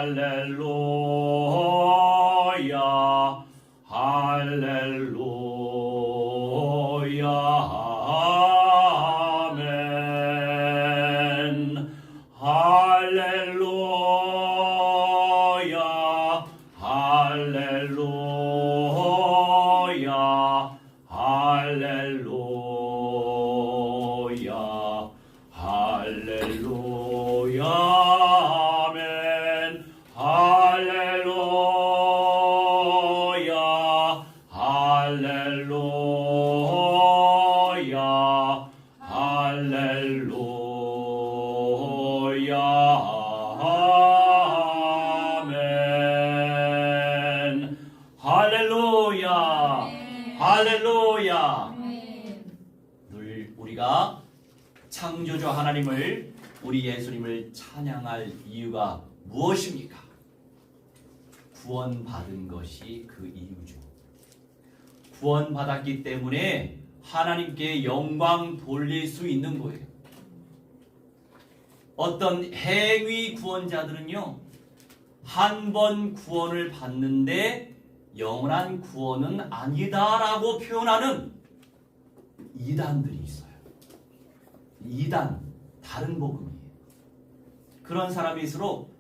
할렐루야 할렐루야 아멘 할렐루야 할렐루야 할렐루야 할렐루야 아멘 할렐루야 할렐루야 할렐루야 아멘 할렐루야 할렐루야. 늘 우리가 창조주 하나님을 우리 예수님을 찬양할 이유가 무엇입니까? 구원받은 것이 그 이유죠. 구원받았기 때문에 하나님께 영광 돌릴 수 있는 거예요. 어떤 행위 구원자들은요, 한 번 구원을 받는데 영원한 구원은 아니다라고 표현하는 이단들이 있어요. 이단, 다른 복음이에요. 그런 사람일수록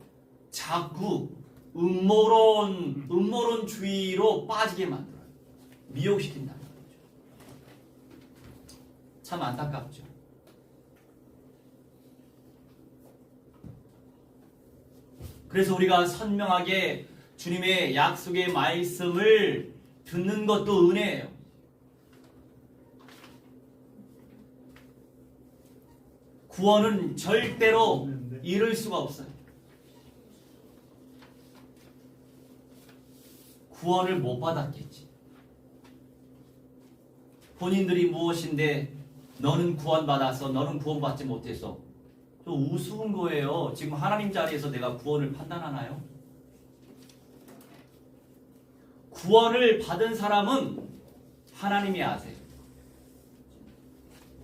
자꾸 음모론주의로 빠지게 만들어요. 미혹시킨다는 거죠. 참 안타깝죠. 그래서 우리가 선명하게 주님의 약속의 말씀을 듣는 것도 은혜예요. 구원은 절대로 잃을 수가 없어요. 구원을 못 받았겠지. 본인들이 무엇인데 너는 구원받아서 너는 구원받지 못해서 좀 우스운 거예요. 지금 하나님 자리에서 내가 구원을 판단하나요? 구원을 받은 사람은 하나님이 아세요.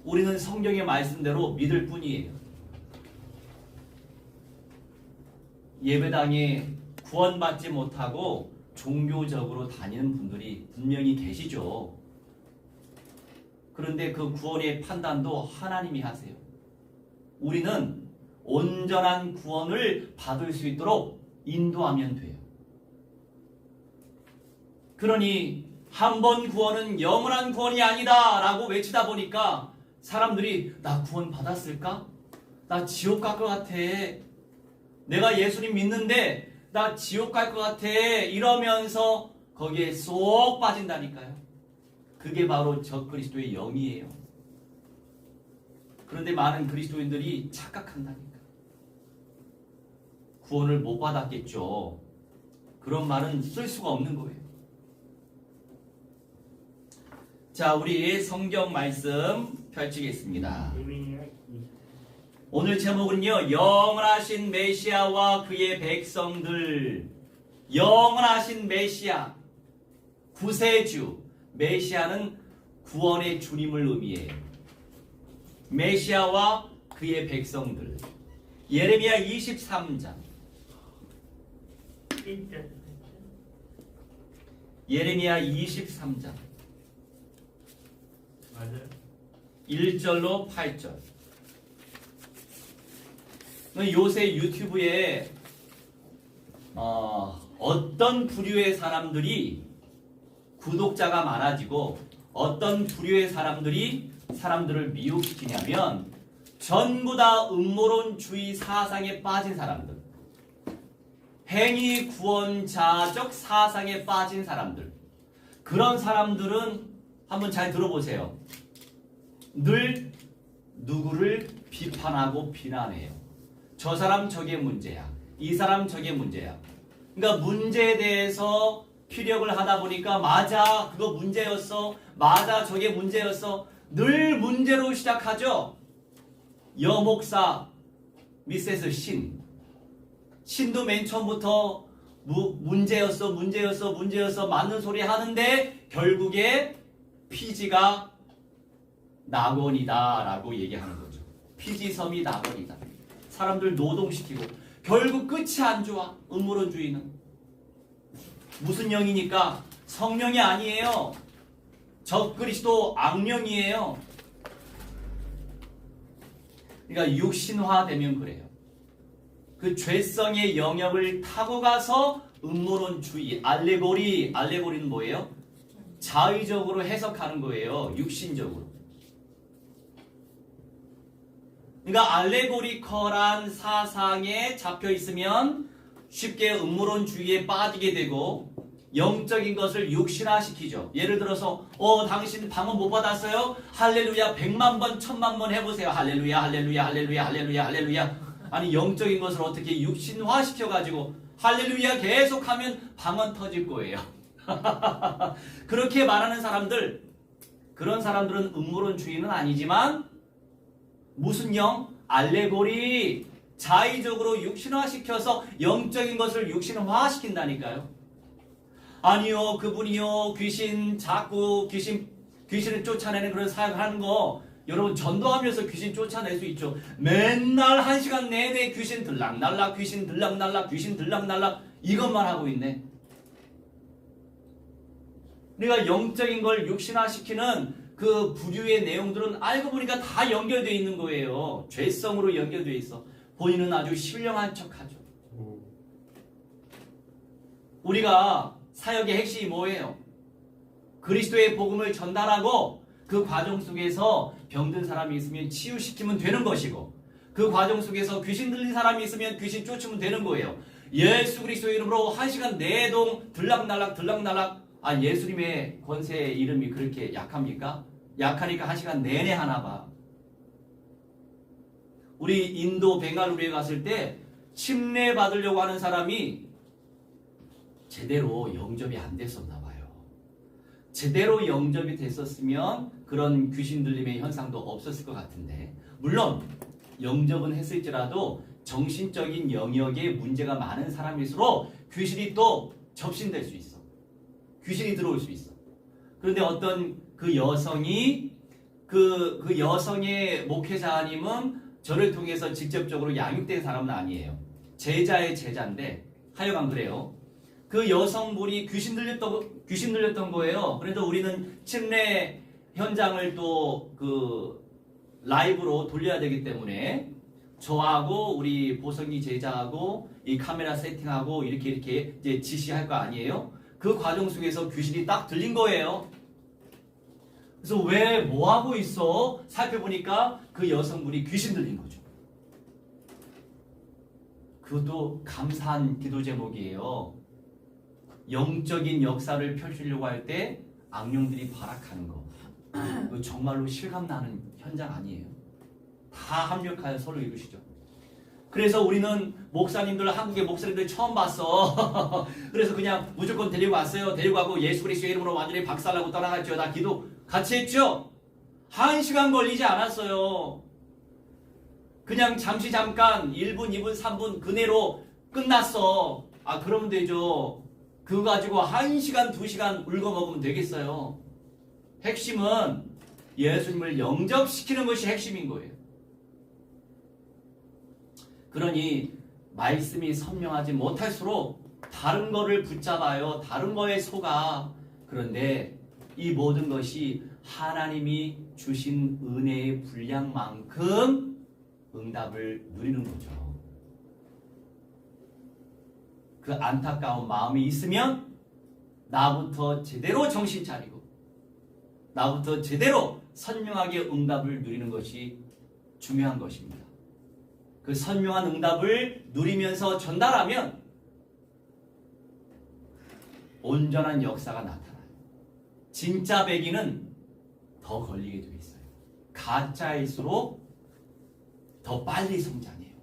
우리는 성경의 말씀대로 믿을 뿐이에요. 예배당에 구원받지 못하고 종교적으로 다니는 분들이 분명히 계시죠. 그런데 그 구원의 판단도 하나님이 하세요. 우리는 온전한 구원을 받을 수 있도록 인도하면 돼요. 그러니 한 번 구원은 영원한 구원이 아니다 라고 외치다 보니까 사람들이 나 구원 받았을까? 나 지옥 갈 것 같아. 내가 예수님 믿는데 나 지옥 갈 것 같아. 이러면서 거기에 쏙 빠진다니까요. 그게 바로 적그리스도의 영이에요. 그런데 많은 그리스도인들이 착각한다니까. 구원을 못 받았겠죠. 그런 말은 쓸 수가 없는 거예요. 자, 우리 성경 말씀 펼치겠습니다. 오늘 제목은요, 영원하신 메시아와 그의 백성들. 영원하신 메시아, 구세주. 메시아는 구원의 주님을 의미해요. 메시아와 그의 백성들. 예레미야 23장. 예레미야 23장. 맞아요. 1절로 8절. 요새 유튜브에 어떤 부류의 사람들이 구독자가 많아지고 어떤 부류의 사람들이 사람들을 미혹시키냐면 전부 다 음모론주의 사상에 빠진 사람들, 행위 구원자적 사상에 빠진 사람들, 그런 사람들은 한번 잘 들어보세요. 늘 누구를 비판하고 비난해요. 저 사람 저게 문제야. 이 사람 저게 문제야. 그러니까 문제에 대해서 피력을 하다 보니까 맞아, 그거 문제였어. 맞아, 저게 문제였어. 늘 문제로 시작하죠. 여목사 미세스 신도 맨 처음부터 문제였어 맞는 소리 하는데 결국에 피지가 낙원이다 라고 얘기하는 거죠. 피지섬이 낙원이다. 사람들 노동시키고 결국 끝이 안 좋아. 음모론주의는. 무슨 영이니까? 성령이 아니에요. 적그리스도 악령이에요. 그러니까 육신화되면 그래요. 그 죄성의 영역을 타고 가서 음모론주의, 알레고리는 뭐예요? 자의적으로 해석하는 거예요. 육신적으로. 그러니까 알레고리컬한 사상에 잡혀 있으면 쉽게 음모론주의에 빠지게 되고 영적인 것을 육신화시키죠. 예를 들어서 당신 방언 못 받았어요? 할렐루야 100만 번 1000만 번 해보세요. 할렐루야 할렐루야 할렐루야 할렐루야 할렐루야. 아니 영적인 것을 어떻게 육신화시켜가지고 할렐루야 계속하면 방언 터질 거예요. 그렇게 말하는 사람들, 그런 사람들은 음모론주의는 아니지만 무슨 영? 알레고리, 자의적으로 육신화시켜서 영적인 것을 육신화시킨다니까요. 아니요, 그분이요, 자꾸 귀신을 쫓아내는 그런 사역을 하는 거, 여러분 전도하면서 귀신 쫓아낼 수 있죠. 맨날 1시간 내내 귀신 들락날락, 귀신 들락날락, 귀신 들락날락 이것만 하고 있네. 우리가 영적인 걸 육신화시키는 그 부류의 내용들은 알고 보니까 다 연결되어 있는 거예요. 죄성으로 연결되어 있어. 본인은 아주 신령한 척하죠. 우리가 사역의 핵심이 뭐예요? 그리스도의 복음을 전달하고 그 과정 속에서 병든 사람이 있으면 치유시키면 되는 것이고 그 과정 속에서 귀신 들린 사람이 있으면 귀신 쫓으면 되는 거예요. 예수 그리스도의 이름으로 1시간 내동 들락날락 예수님의 권세의 이름이 그렇게 약합니까? 약하니까 1시간 내내 하나 봐. 우리 인도 벵갈루루에 갔을 때 침례 받으려고 하는 사람이 제대로 영접이 안 됐었나 봐요. 제대로 영접이 됐었으면 그런 귀신 들림의 현상도 없었을 것 같은데, 물론 영접은 했을지라도 정신적인 영역에 문제가 많은 사람일수록 귀신이 또 접신될 수 있어. 귀신이 들어올 수 있어. 그런데 어떤 그 여성이 그 여성의 목회자님은 저를 통해서 직접적으로 양육된 사람은 아니에요. 제자의 제자인데 하여간 그래요. 그 여성분이 귀신 들렸던 거예요. 그래서 우리는 침례 현장을 또 그 라이브로 돌려야 되기 때문에 저하고 우리 보성이 제자하고 이 카메라 세팅하고 이렇게 이제 지시할 거 아니에요? 그 과정 속에서 귀신이 딱 들린 거예요. 그래서 왜 뭐 하고 있어? 살펴보니까 그 여성분이 귀신 들린 거죠. 그것도 감사한 기도 제목이에요. 영적인 역사를 펼치려고 할 때 악령들이 발악하는 거. 그 정말로 실감나는 현장 아니에요. 다 합력하여 서로 이루시죠. 그래서 우리는 목사님들, 한국의 목사님들 처음 봤어. 그래서 그냥 무조건 데리고 왔어요. 데리고 가고 예수 그리스도의 이름으로 완전히 박살나고 떠나갔죠. 나 기도 같이 했죠. 1시간 걸리지 않았어요. 그냥 잠깐 1분, 2분, 3분 그내로 끝났어. 그러면 되죠. 그거 가지고 1시간, 2시간 울고먹으면 되겠어요. 핵심은 예수님을 영접시키는 것이 핵심인 거예요. 그러니 말씀이 선명하지 못할수록 다른 거를 붙잡아요. 다른 거에 속아. 그런데 이 모든 것이 하나님이 주신 은혜의 분량만큼 응답을 누리는 거죠. 그 안타까운 마음이 있으면 나부터 제대로 정신 차리고 나부터 제대로 선명하게 응답을 누리는 것이 중요한 것입니다. 그 선명한 응답을 누리면서 전달하면 온전한 역사가 나타나요. 진짜 백인은 더 걸리게 되어 있어요. 가짜일수록 더 빨리 성장해요.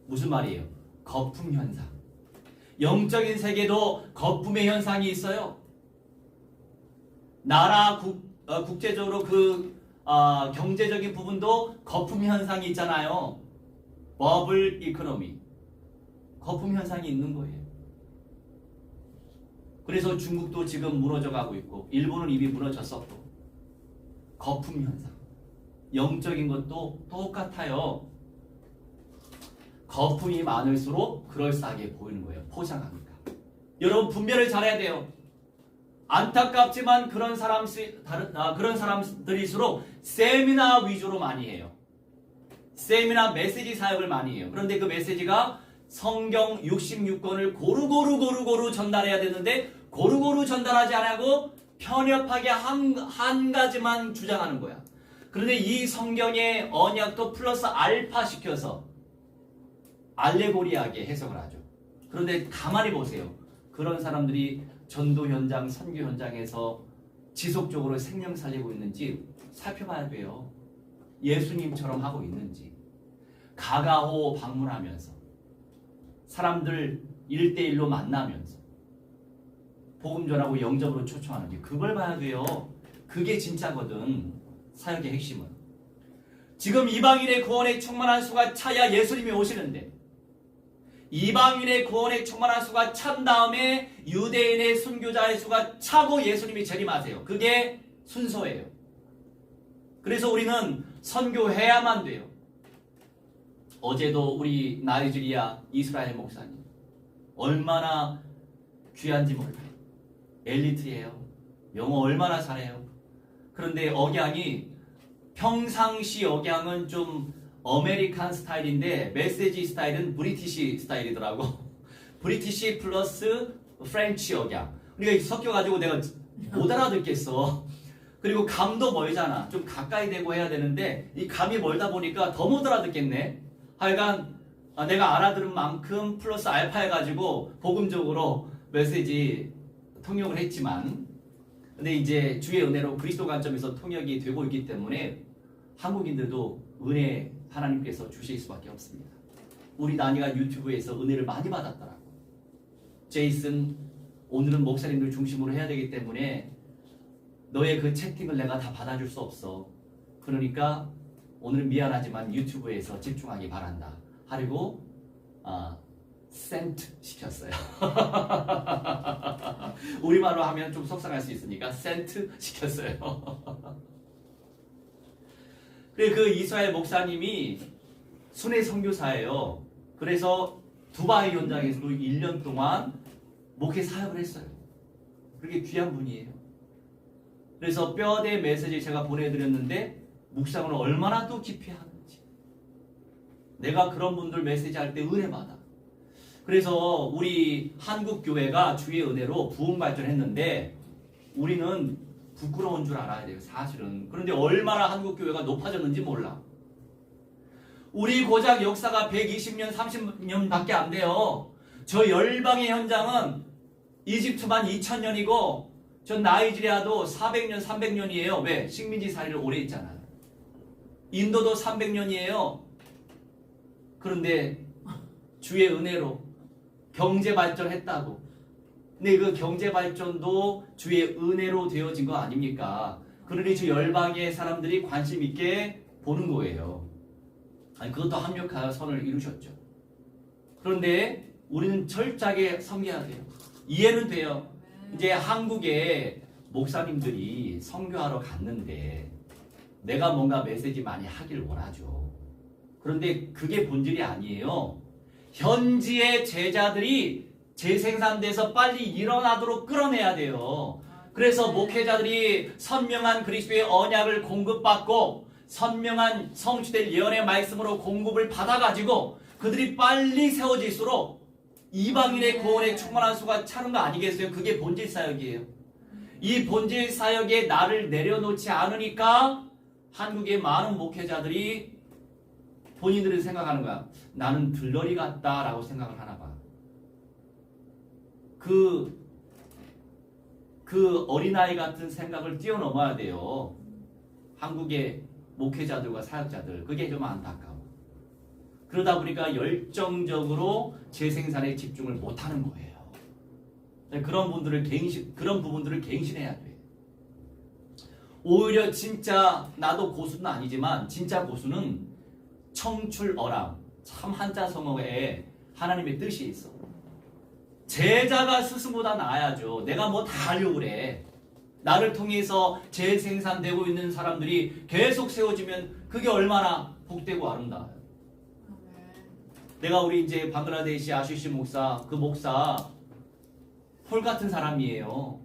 무슨 말이에요? 거품 현상. 영적인 세계도 거품의 현상이 있어요. 국제적으로 경제적인 부분도 거품 현상이 있잖아요. 버블 이코노미. 거품 현상이 있는 거예요. 그래서 중국도 지금 무너져가고 있고 일본은 이미 무너졌었고 거품 현상. 영적인 것도 똑같아요. 거품이 많을수록 그럴싸하게 보이는 거예요. 포장하니까. 여러분 분별을 잘해야 돼요. 안타깝지만 그런 사람들일수록 세미나 위주로 많이 해요. 세미나 메시지 사역을 많이 해요. 그런데 그 메시지가 성경 66권을 고루고루 전달해야 되는데 고루고루 전달하지 않고 편협하게 한 가지만 주장하는 거야. 그런데 이 성경의 언약도 플러스 알파 시켜서 알레고리하게 해석을 하죠. 그런데 가만히 보세요. 그런 사람들이 전도 현장, 선교 현장에서 지속적으로 생명 살리고 있는지 살펴봐야 돼요. 예수님처럼 하고 있는지. 가가호 방문하면서 사람들 1대1로 만나면서 복음 전하고 영접으로 초청하는지 그걸 봐야 돼요. 그게 진짜거든. 사역의 핵심은. 지금 이방인의 구원에 충만한 수가 차야 예수님이 오시는데 이방인의 구원에 충만한 수가 찬 다음에 유대인의 순교자의 수가 차고 예수님이 재림하세요. 그게 순서예요. 그래서 우리는 선교해야만 돼요. 어제도 우리 나이지리아 이스라엘 목사님 얼마나 귀한지 몰라요. 엘리트예요. 영어 얼마나 잘해요. 그런데 억양이 평상시 억양은 좀 아메리칸 스타일인데 메시지 스타일은 브리티시 스타일이더라고. 브리티시 플러스 프렌치 억양. 우리가 섞여가지고 내가 못 알아듣겠어. 그리고 감도 멀잖아. 좀 가까이 대고 해야 되는데 이 감이 멀다 보니까 더 못 알아듣겠네. 하여간 내가 알아들은 만큼 플러스 알파 해가지고 복음적으로 메시지 통역을 했지만 근데 이제 주의 은혜로 그리스도 관점에서 통역이 되고 있기 때문에 한국인들도 은혜 하나님께서 주실 수밖에 없습니다. 우리 나니가 유튜브에서 은혜를 많이 받았더라고. 제이슨 오늘은 목사님들 중심으로 해야 되기 때문에 너의 그 채팅을 내가 다 받아줄 수 없어. 그러니까 오늘은 미안하지만 유튜브에서 집중하기 바란다. 하려고 센트 시켰어요. 우리말로 하면 좀 속상할 수 있으니까 센트 시켰어요. 그리고 그 이스라엘 목사님이 순회 선교사예요. 그래서 두바이 현장에서도 1년 동안 목회 사역을 했어요. 그렇게 귀한 분이에요. 그래서 뼈대 메시지 제가 보내드렸는데 묵상을 얼마나 또 깊이 하는지. 내가 그런 분들 메시지 할 때 은혜 받아. 그래서 우리 한국 교회가 주의 은혜로 부흥 발전했는데 우리는 부끄러운 줄 알아야 돼요. 사실은. 그런데 얼마나 한국 교회가 높아졌는지 몰라. 우리 고작 역사가 120년, 30년밖에 안 돼요. 저 열방의 현장은 이집트만 2000년이고 저 나이지리아도 400년, 300년이에요. 왜? 식민지 사회를 오래 했잖아요. 인도도 300년이에요. 그런데 주의 은혜로 경제 발전했다고. 근데 그 경제 발전도 주의 은혜로 되어진 거 아닙니까? 그러니 저 열방의 사람들이 관심 있게 보는 거예요. 아니 그것도 합력하여 선을 이루셨죠. 그런데 우리는 철저하게 섬겨야 돼요. 이해는 돼요. 이제 한국에 목사님들이 선교하러 갔는데 내가 뭔가 메시지 많이 하길 원하죠. 그런데 그게 본질이 아니에요. 현지의 제자들이 재생산돼서 빨리 일어나도록 끌어내야 돼요. 그래서 목회자들이 선명한 그리스도의 언약을 공급받고 선명한 성취될 예언의 말씀으로 공급을 받아가지고 그들이 빨리 세워질수록 이방인의 구원에 충만한 수가 차는 거 아니겠어요? 그게 본질 사역이에요. 이 본질 사역에 나를 내려놓지 않으니까 한국의 많은 목회자들이 본인들이 생각하는 거야. 나는 들러리 같다라고 생각을 하나 봐. 그 어린아이 같은 생각을 뛰어넘어야 돼요. 한국의 목회자들과 사역자들. 그게 좀 안타까워. 그러다 보니까 열정적으로 재생산에 집중을 못하는 거예요. 그런 부분들을 갱신해야 돼. 오히려 진짜 나도 고수는 아니지만 진짜 고수는 청출어람, 참 한자 성어에 하나님의 뜻이 있어. 제자가 스승보다 나아야죠. 내가 뭐 다 하려고 그래. 나를 통해서 재생산되고 있는 사람들이 계속 세워지면 그게 얼마나 복되고 아름다워요. 내가 우리 이제 방글라데시 아시시 목사, 그 목사 폴 같은 사람이에요.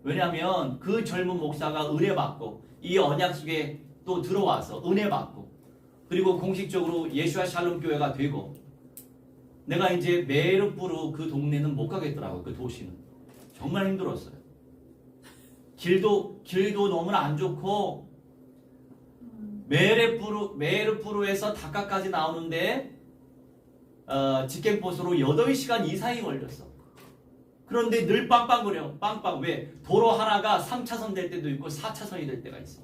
왜냐하면 그 젊은 목사가 은혜 받고 이 언약 속에 또 들어와서 은혜 받고 그리고 공식적으로 예수와 샬롬 교회가 되고 내가 이제 메르부르 그 동네는 못 가겠더라고요. 그 도시는 정말 힘들었어요. 길도 너무나 안 좋고 메르부르에서 다카까지 나오는데 직행버스로 8시간 이상이 걸렸어. 그런데 늘 빵빵거려. 빵빵. 왜? 도로 하나가 3차선 될 때도 있고 4차선이 될 때가 있어.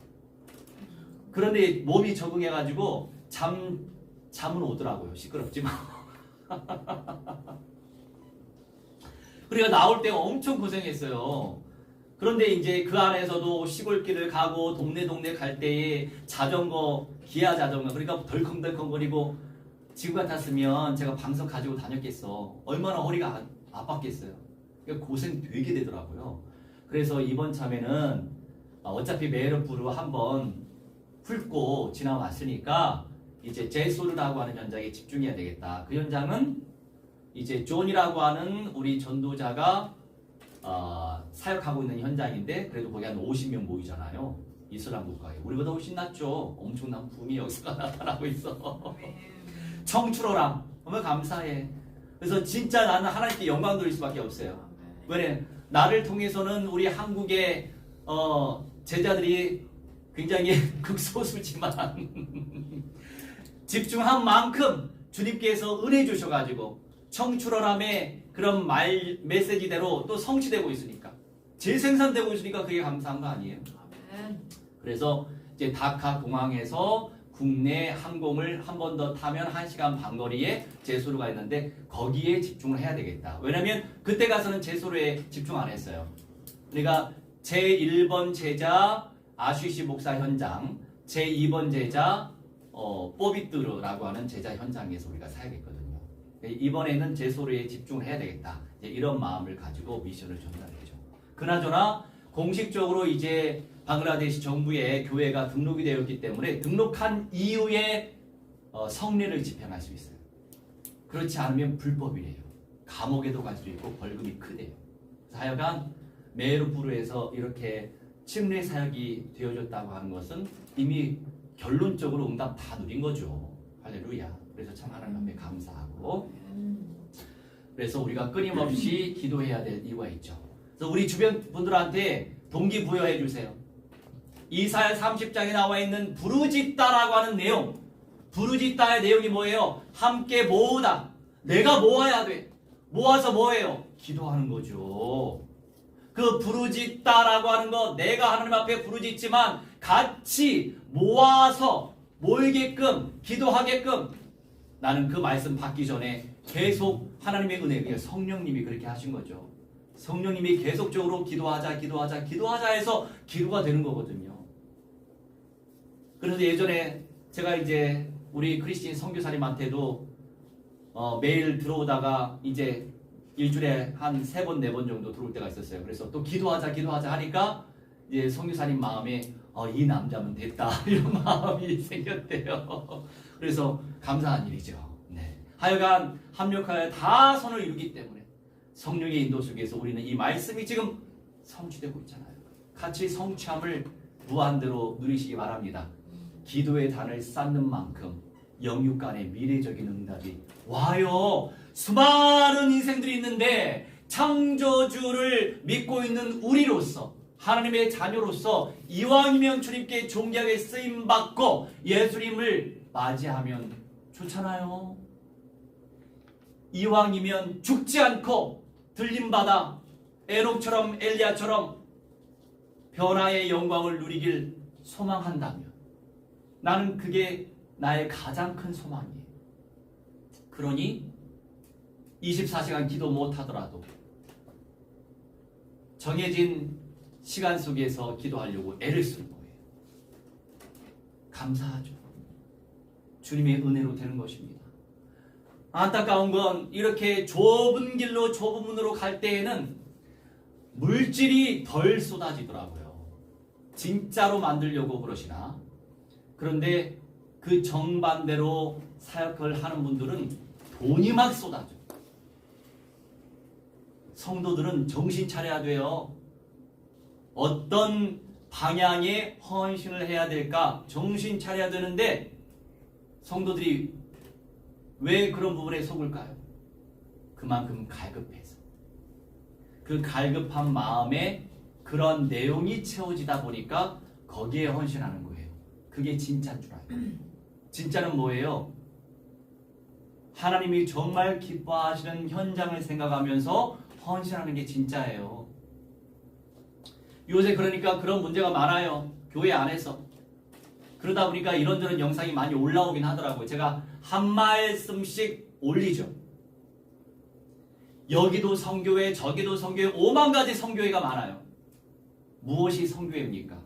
그런데 몸이 적응해가지고 잠은 오더라고요. 시끄럽지만. 그래가 나올 때 엄청 고생했어요. 그런데 이제 그 안에서도 시골길을 가고 동네 갈 때에 자전거, 기아 자전거, 그러니까 덜컹덜컹거리고 지금 같았으면 제가 방석 가지고 다녔겠어. 얼마나 허리가 아팠겠어요. 그러니까 고생 되게 되더라고요. 그래서 이번 참에는 어차피 메르부르 한번 훑고 지나왔으니까 이제 제소르라고 하는 현장에 집중해야 되겠다. 그 현장은 이제 존이라고 하는 우리 전도자가 사역하고 있는 현장인데 그래도 거기 한 50명 모이잖아요. 이슬람 국가에. 우리보다 훨씬 낫죠. 엄청난 붐이 여기서 나타나고 있어. 청출어람. 정말 감사해. 그래서 진짜 나는 하나님께 영광 돌릴 수밖에 없어요. 왜? 나를 통해서는 우리 한국의 제자들이 굉장히 극소수지만 집중한 만큼 주님께서 은혜 주셔가지고 청출어람의 그런 메시지대로 또 성취되고 있으니까 재생산되고 있으니까 그게 감사한 거 아니에요? 그래서 이제 다카 공항에서 국내 항공을 한 번 더 타면 1시간 반 거리에 제소르가 있는데 거기에 집중을 해야 되겠다. 왜냐면 그때 가서는 제소르에 집중 안 했어요. 그러니까 제1번 제자 아쉬시 목사 현장, 제2번 제자 뽀비뚜르라고 하는 제자 현장에서 우리가 사야겠거든요. 이번에는 제소르에 집중을 해야 되겠다. 이런 마음을 가지고 미션을 전달했죠. 그나저나 공식적으로 이제 방글라데시 정부에 교회가 등록이 되었기 때문에 등록한 이후에 성례를 집행할 수 있어요. 그렇지 않으면 불법이래요. 감옥에도 갈 수 있고 벌금이 크대요. 하여간 메르부르에서 이렇게 침례 사역이 되어졌다고 하는 것은 이미 결론적으로 응답 다 누린 거죠. 할렐루야. 그래서 참 하나님 앞에 감사하고 그래서 우리가 끊임없이 기도해야 될 이유가 있죠. 그래서 우리 주변 분들한테 동기부여해 주세요. 이사야 30장에 나와 있는 부르짖다라고 하는 내용, 부르짖다의 내용이 뭐예요? 함께 모으다. 내가 모아야 돼. 모아서 뭐예요? 기도하는 거죠. 그 부르짖다라고 하는 거 내가 하나님 앞에 부르짖지만 같이 모아서 모이게끔 기도하게끔 나는 그 말씀 받기 전에 계속 하나님의 은혜에 의해 성령님이 그렇게 하신 거죠. 성령님이 계속적으로 기도하자 해서 기도가 되는 거거든요. 그래서 예전에 제가 이제 우리 크리스틴 선교사님한테도 매일 들어오다가 이제 일주일에 한 3번, 4번 정도 들어올 때가 있었어요. 그래서 또 기도하자 하니까 이제 선교사님 마음에 이 남자면 됐다 이런 마음이 생겼대요. 그래서 감사한 일이죠. 네. 하여간 합력하여 다 선을 이루기 때문에 성령의 인도 속에서 우리는 이 말씀이 지금 성취되고 있잖아요. 같이 성취함을 무한대로 누리시기 바랍니다. 기도의 단을 쌓는 만큼 영육 간의 미래적인 응답이 와요. 수많은 인생들이 있는데 창조주를 믿고 있는 우리로서 하나님의 자녀로서 이왕이면 주님께 존귀하게 쓰임받고 예수님을 맞이하면 좋잖아요. 이왕이면 죽지 않고 들림받아 에녹처럼 엘리야처럼 변화의 영광을 누리길 소망한다면 나는 그게 나의 가장 큰 소망이에요. 그러니 24시간 기도 못하더라도 정해진 시간 속에서 기도하려고 애를 쓰는 거예요. 감사하죠. 주님의 은혜로 되는 것입니다. 안타까운 건 이렇게 좁은 길로 좁은 문으로 갈 때에는 물질이 덜 쏟아지더라고요. 진짜로 만들려고 그러시나? 그런데 그 정반대로 사역을 하는 분들은 돈이 막 쏟아져. 성도들은 정신 차려야 돼요. 어떤 방향에 헌신을 해야 될까 정신 차려야 되는데 성도들이 왜 그런 부분에 속을까요? 그만큼 갈급해서. 그 갈급한 마음에 그런 내용이 채워지다 보니까 거기에 헌신하는 거예요. 그게 진짜인 줄 알아요. 진짜는 뭐예요? 하나님이 정말 기뻐하시는 현장을 생각하면서 헌신하는 게 진짜예요. 요새 그러니까 그런 문제가 많아요. 교회 안에서. 그러다 보니까 이런저런 영상이 많이 올라오긴 하더라고요. 제가 한 말씀씩 올리죠. 여기도 성교회, 저기도 성교회, 5만 가지 성교회가 많아요. 무엇이 성교회입니까?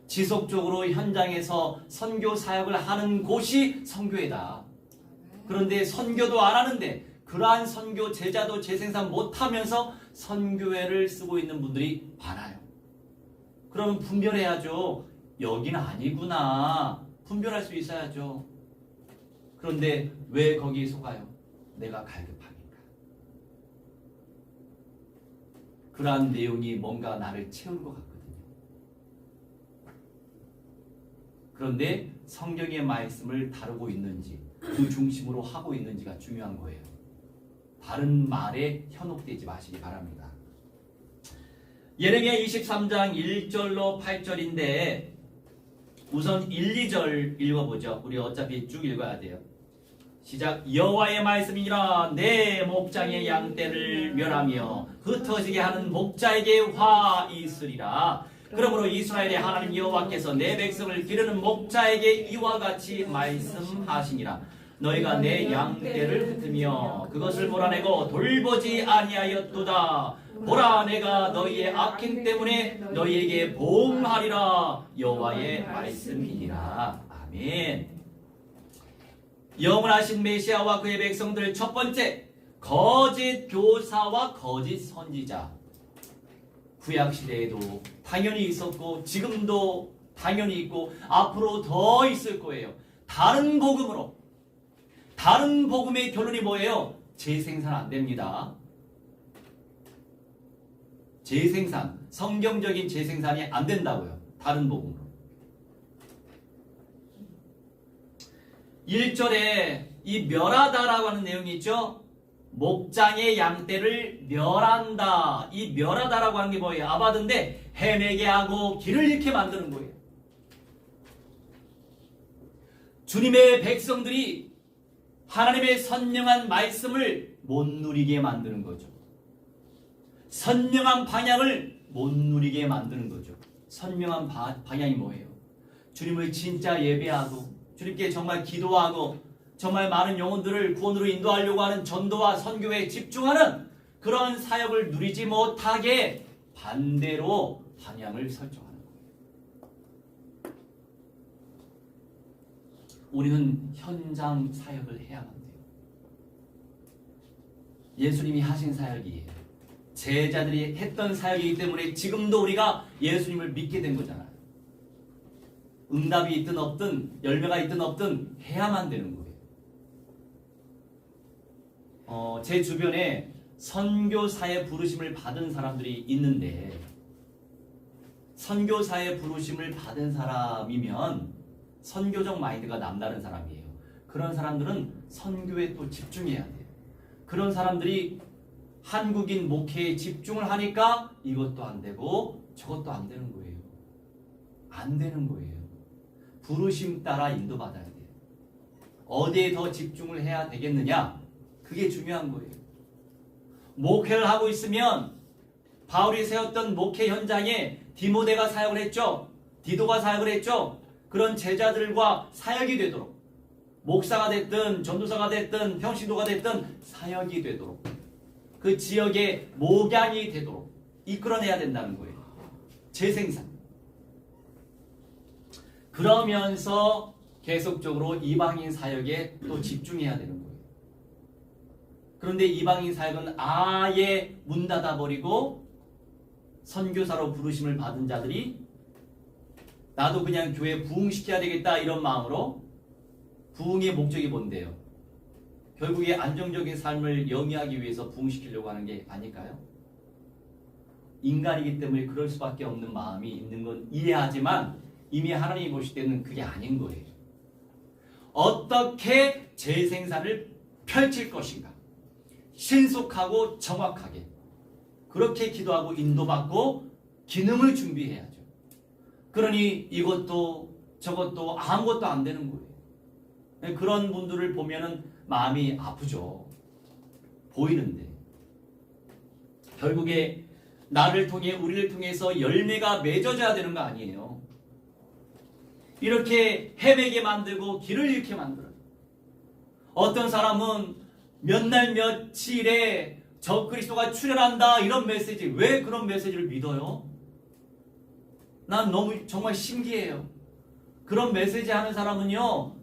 지속적으로 현장에서 선교 사역을 하는 곳이 성교회다. 그런데 선교도 안 하는데 그러한 선교 제자도 재생산 못하면서 선교회를 쓰고 있는 분들이 많아요. 그러면 분별해야죠. 여기는 아니구나. 분별할 수 있어야죠. 그런데 왜 거기에 속아요? 내가 갈급하니까. 그러한 내용이 뭔가 나를 채울 것 같거든요. 그런데 성경의 말씀을 다루고 있는지 그 중심으로 하고 있는지가 중요한 거예요. 다른 말에 현혹되지 마시기 바랍니다. 예레미야 23장 1절로 8절인데 우선 1, 2절 읽어보죠. 우리 어차피 쭉 읽어야 돼요. 시작. 여호와의 말씀이니라 내 목장의 양떼를 멸하며 흩어지게 하는 목자에게 화 있으리라. 그러므로 이스라엘의 하나님 여호와께서 내 백성을 기르는 목자에게 이와 같이 말씀하시니라. 너희가 내 양떼를 흩으며 그것을 몰아내고 돌보지 아니하였도다. 보라 내가 너희의 악행 때문에 너희에게 보응하리라. 여호와의 말씀이니라. 아멘. 영원하신 메시아와 그의 백성들 첫 번째, 거짓 교사와 거짓 선지자. 구약시대에도 당연히 있었고 지금도 당연히 있고 앞으로 더 있을 거예요. 다른 복음으로. 다른 복음의 결론이 뭐예요? 재생산 안 됩니다. 재생산, 성경적인 재생산이 안 된다고요. 다른 복음으로. 1절에 이 멸하다라고 하는 내용이 있죠. 목장의 양떼를 멸한다. 이 멸하다라고 하는 게 뭐예요? 아바드인데 헤매게 하고 길을 잃게 만드는 거예요. 주님의 백성들이 하나님의 선명한 말씀을 못 누리게 만드는 거죠. 선명한 방향을 못 누리게 만드는 거죠. 선명한 방향이 뭐예요? 주님을 진짜 예배하고 주님께 정말 기도하고 정말 많은 영혼들을 구원으로 인도하려고 하는 전도와 선교에 집중하는 그런 사역을 누리지 못하게 반대로 방향을 설정하는 거예요. 우리는 현장 사역을 해야만 돼요. 예수님이 하신 사역이에요. 제자들이 했던 사역이기 때문에 지금도 우리가 예수님을 믿게 된 거잖아요. 응답이 있든 없든 열매가 있든 없든 해야만 되는 거예요. 제 주변에 선교사의 부르심을 받은 사람들이 있는데 선교사의 부르심을 받은 사람이면 선교적 마인드가 남다른 사람이에요. 그런 사람들은 선교에 또 집중해야 돼요. 그런 사람들이 한국인 목회에 집중을 하니까 이것도 안 되고 저것도 안 되는 거예요. 안 되는 거예요. 부르심 따라 인도받아야 돼요. 어디에 더 집중을 해야 되겠느냐? 그게 중요한 거예요. 목회를 하고 있으면 바울이 세웠던 목회 현장에 디모데가 사역을 했죠. 디도가 사역을 했죠. 그런 제자들과 사역이 되도록 목사가 됐든 전도사가 됐든 평신도가 됐든 사역이 되도록 그 지역의 목양이 되도록 이끌어내야 된다는 거예요. 재생산. 그러면서 계속적으로 이방인 사역에 또 집중해야 되는 거예요. 그런데 이방인 사역은 아예 문 닫아버리고 선교사로 부르심을 받은 자들이 나도 그냥 교회 부흥시켜야 되겠다 이런 마음으로 부흥의 목적이 뭔데요? 결국에 안정적인 삶을 영위하기 위해서 부흥시키려고 하는 게 아닐까요? 인간이기 때문에 그럴 수밖에 없는 마음이 있는 건 이해하지만 이미 하나님이 보실 때는 그게 아닌 거예요. 어떻게 재생산을 펼칠 것인가? 신속하고 정확하게 그렇게 기도하고 인도받고 기능을 준비해야죠. 그러니 이것도 저것도 아무것도 안 되는 거예요. 그런 분들을 보면은 마음이 아프죠. 보이는데. 결국에 나를 통해 우리를 통해서 열매가 맺어져야 되는 거 아니에요. 이렇게 헤매게 만들고 길을 잃게 만들어요. 어떤 사람은 몇 날 며칠에 적그리스도가 출현한다 이런 메시지, 왜 그런 메시지를 믿어요? 난 너무 정말 신기해요. 그런 메시지 하는 사람은요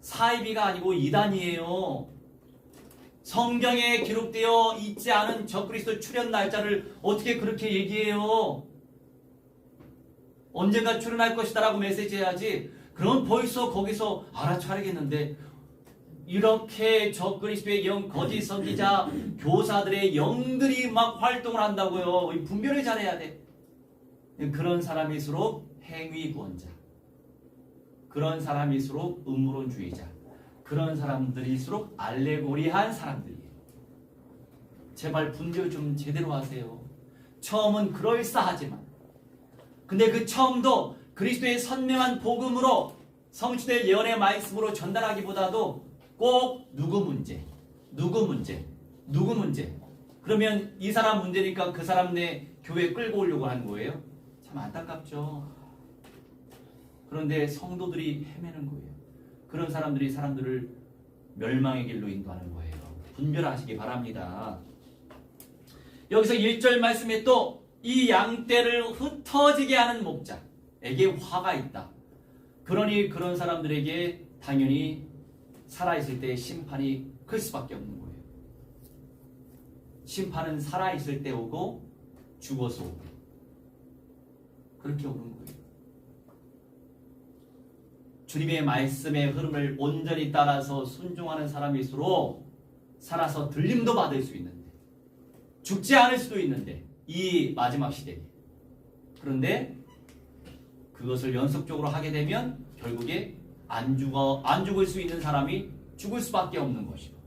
사이비가 아니고 이단이에요. 성경에 기록되어 있지 않은 적그리스도 출현 날짜를 어떻게 그렇게 얘기해요? 언젠가 출현할 것이다 라고 메시지해야지. 그럼 벌써 거기서 알아차리겠는데 이렇게 적그리스도의 영, 거짓 선지자, 교사들의 영들이 막 활동을 한다고요. 분별을 잘해야 돼. 그런 사람일수록 행위구원자, 그런 사람일수록 음모론주의자, 그런 사람들일수록 알레고리한 사람들이에요. 제발 분별 좀 제대로 하세요. 처음은 그럴싸하지만 근데 그 처음도 그리스도의 선명한 복음으로 성취될 예언의 말씀으로 전달하기보다도 꼭 누구 문제 그러면 이 사람 문제니까 그 사람 내 교회 끌고 오려고 하는 거예요. 참 안타깝죠. 그런데 성도들이 헤매는 거예요. 그런 사람들이 사람들을 멸망의 길로 인도하는 거예요. 분별하시기 바랍니다. 여기서 1절 말씀에 또 이 양떼를 흩어지게 하는 목자에게 화가 있다. 그러니 그런 사람들에게 당연히 살아있을 때 심판이 클 수밖에 없는 거예요. 심판은 살아있을 때 오고 죽어서 오고 그렇게 오는 거예요. 주님의 말씀의 흐름을 온전히 따라서 순종하는 사람일수록 살아서 들림도 받을 수 있는데 죽지 않을 수도 있는데 이 마지막 시대에. 그런데 그것을 연속적으로 하게 되면 결국에 안 죽을 수 있는 사람이 죽을 수밖에 없는 것이고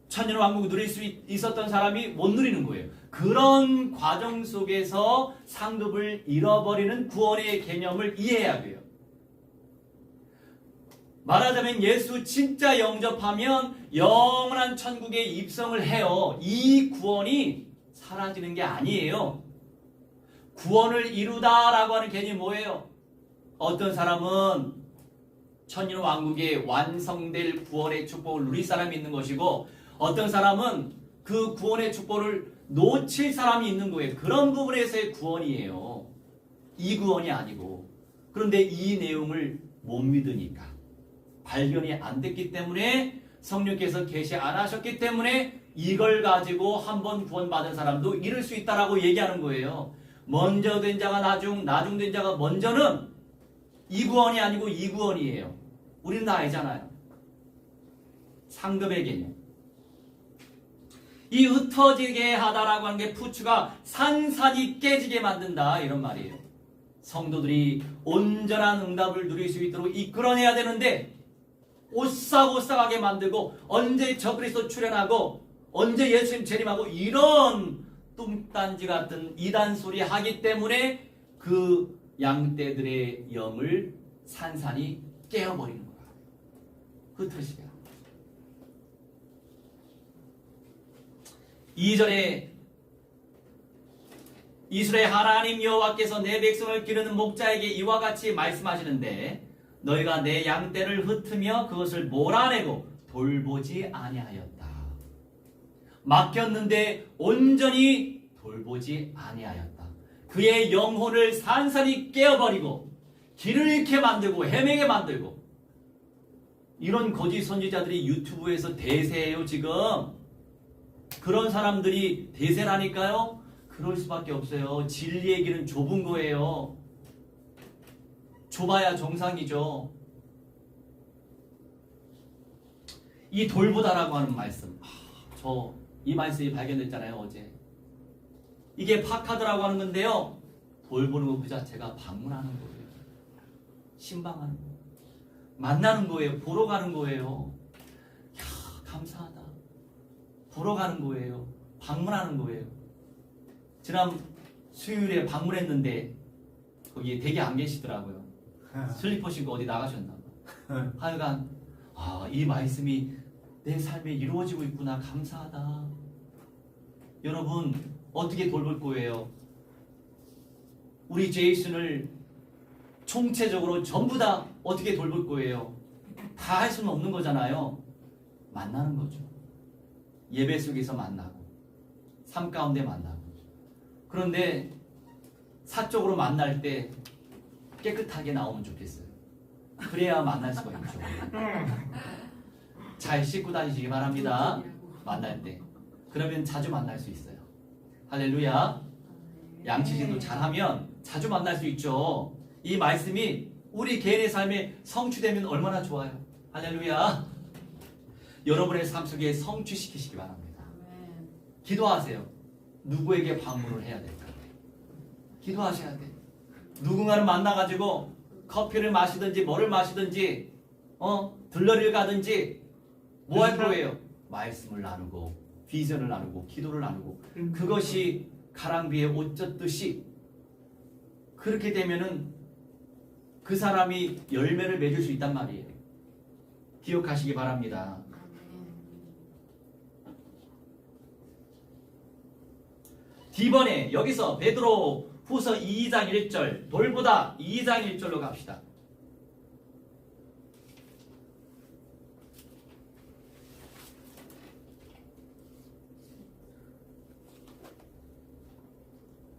천년왕국을 누릴 수 있었던 사람이 못 누리는 거예요. 그런 과정 속에서 상급을 잃어버리는 구원의 개념을 이해해야 돼요. 말하자면 예수 진짜 영접하면 영원한 천국에 입성을 해요. 이 구원이 사라지는 게 아니에요. 구원을 이루다라고 하는 개념이 뭐예요? 어떤 사람은 천년왕국의 완성될 구원의 축복을 누릴 사람이 있는 것이고 어떤 사람은 그 구원의 축복을 놓칠 사람이 있는 거예요. 그런 부분에서의 구원이에요. 이 구원이 아니고. 그런데 이 내용을 못 믿으니까 발견이 안 됐기 때문에 성령께서 계시 안 하셨기 때문에 이걸 가지고 한번 구원받은 사람도 잃을 수 있다라고 얘기하는 거예요. 먼저 된 자가 나중 된 자가 먼저는 이 구원이 아니고 이 구원이에요. 우리는 다 알잖아요. 상급의 개념. 이 흩어지게 하다라고 하는 게 푸추가 산산이 깨지게 만든다 이런 말이에요. 성도들이 온전한 응답을 누릴 수 있도록 이끌어내야 되는데 오싹오싹하게 만들고 언제 적그리스도 출현하고 언제 예수님 재림하고 이런 뚱딴지 같은 이단 소리 하기 때문에 그 양떼들의 영을 산산이 깨어버리는 거야. 흩어지게. 2절에 이스라엘 하나님 여호와께서 내 백성을 기르는 목자에게 이와 같이 말씀하시는데 너희가 내 양떼를 흩으며 그것을 몰아내고 돌보지 아니하였다. 맡겼는데 온전히 돌보지 아니하였다. 그의 영혼을 산산히 깨어버리고 길을 잃게 만들고 헤매게 만들고 이런 거짓 선지자들이 유튜브에서 대세예요 지금. 그런 사람들이 대세라니까요. 그럴 수밖에 없어요. 진리의 길은 좁은 거예요. 좁아야 정상이죠. 이 돌보다라고 하는 말씀. 저 이 말씀이 발견됐잖아요, 어제. 이게 파카드라고 하는 건데요. 돌보는 것 그 자체가 방문하는 거예요. 신방하는 거예요. 만나는 거예요. 보러 가는 거예요. 야, 감사하다. 보러 가는 거예요. 방문하는 거예요. 지난 수요일에 방문했는데 거기에 되게 안 계시더라고요. 슬리퍼 신고 어디 나가셨나 봐. 하여간 이 말씀이 내 삶에 이루어지고 있구나. 감사하다. 여러분 어떻게 돌볼 거예요? 우리 제이슨을 총체적으로 전부 다 어떻게 돌볼 거예요? 다 할 수는 없는 거잖아요. 만나는 거죠. 예배 속에서 만나고 삶 가운데 만나고. 그런데 사적으로 만날 때 깨끗하게 나오면 좋겠어요. 그래야 만날 수가 있죠. 잘 씻고 다니시기 바랍니다. 만날 때. 그러면 자주 만날 수 있어요. 할렐루야. 양치질도 잘하면 자주 만날 수 있죠. 이 말씀이 우리 개인의 삶에 성취되면 얼마나 좋아요. 할렐루야. 여러분의 삶 속에 성취시키시기 바랍니다. 기도하세요. 누구에게 방문을 해야 될까? 기도하셔야 돼. 누군가를 만나가지고 커피를 마시든지 뭐를 마시든지 들러리를 가든지 뭐 할 거예요? 말씀을 나누고 비전을 나누고 기도를 나누고 그것이 가랑비에 옷 젖듯이 그렇게 되면은 그 사람이 열매를 맺을 수 있단 말이에요. 기억하시기 바랍니다. D번에 여기서 베드로 후서 2장 1절 돌보다 2장 1절로 갑시다.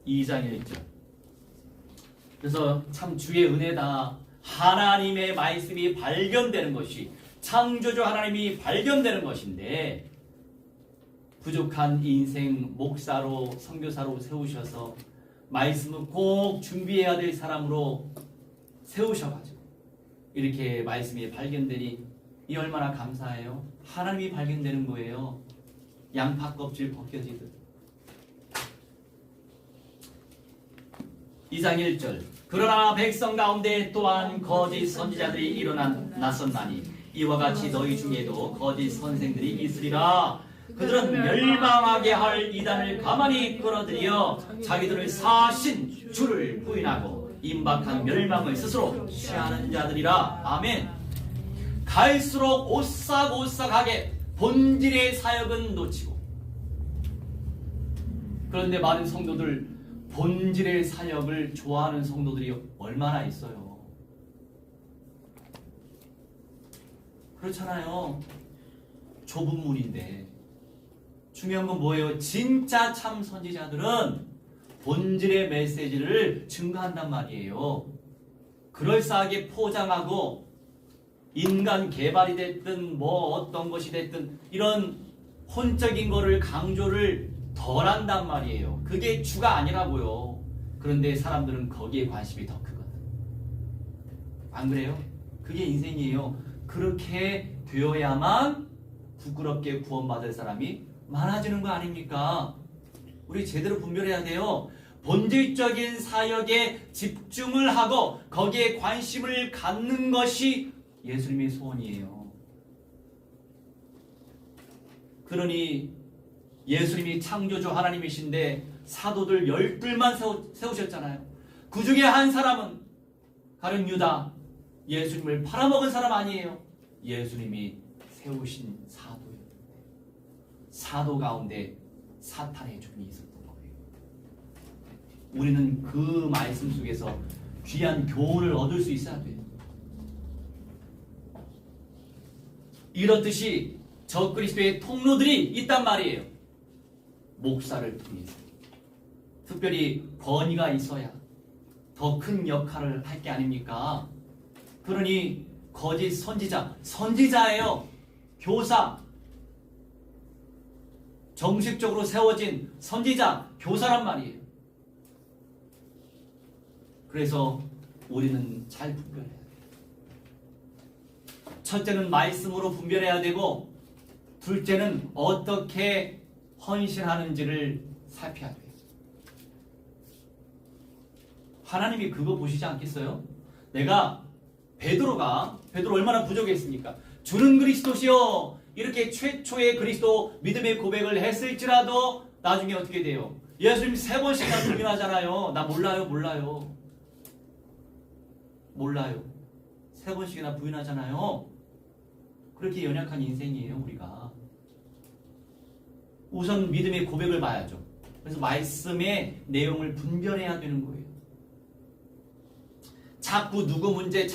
(2장 1절) 그래서 참 주의 은혜다. 하나님의 말씀이 발견되는 것이 창조주 하나님이 발견되는 것인데 부족한 인생 목사로 선교사로 세우셔서 말씀을 꼭 준비해야 될 사람으로 세우셔가지고 이렇게 말씀이 발견되니 이 얼마나 감사해요. 하나님이 발견되는 거예요. 양파 껍질 벗겨지듯. 2장 1절 그러나 백성 가운데 또한 거짓 선지자들이 일어났었나니 이와 같이 너희 중에도 거짓 선생들이 있으리라. 그들은 멸망하게 할 이단을 가만히 끌어들여 자기들을 사신 주를 부인하고 임박한 멸망을 스스로 취하는 자들이라. 아멘. 갈수록 오싹오싹하게 본질의 사역은 놓치고, 그런데 많은 성도들 본질의 사역을 좋아하는 성도들이 얼마나 있어요. 그렇잖아요. 좁은 문인데 중요한 건 뭐예요? 진짜 참 선지자들은 본질의 메시지를 증거한단 말이에요. 그럴싸하게 포장하고 인간 개발이 됐든 뭐 어떤 것이 됐든 이런 혼적인 거를 강조를 덜 한단 말이에요. 그게 주가 아니라고요. 그런데 사람들은 거기에 관심이 더 크거든. 안 그래요? 그게 인생이에요. 그렇게 되어야만 부끄럽게 구원받을 사람이 많아지는 거 아닙니까? 우리 제대로 분별해야 돼요. 본질적인 사역에 집중을 하고 거기에 관심을 갖는 것이 예수님의 소원이에요. 그러니 예수님이 창조주 하나님이신데 사도들 12만 세우셨잖아요. 그 중에 한 사람은 가룟 유다, 예수님을 팔아먹은 사람 아니에요. 예수님이 세우신 사도예요. 사도 가운데 사탄의 종이 있었던 거예요. 우리는 그 말씀 속에서 귀한 교훈을 얻을 수 있어야 돼요. 이렇듯이 적그리스도의 통로들이 있단 말이에요. 목사를 통해서 특별히 권위가 있어야 더 큰 역할을 할 게 아닙니까? 그러니 거짓 선지자예요. 교사, 정식적으로 세워진 선지자, 교사란 말이에요. 그래서 우리는 잘 분별해야 돼요. 첫째는 말씀으로 분별해야 되고, 둘째는 어떻게 헌신하는지를 살펴야 돼요. 하나님이 그거 보시지 않겠어요? 내가 베드로 얼마나 부족했습니까? 주는 그리스도시요 이렇게 최초의 그리스도 믿음의 고백을 했을지라도 나중에 어떻게 돼요? 예수님 3번씩이나 부인하잖아요. 나 몰라요. 3번씩이나 부인하잖아요. 그렇게 연약한 인생이에요, 우리가. 우선 믿음의 고백을 봐야죠. 그래서 말씀의 내용을 분별해야 되는 거예요. 자꾸 누구 문제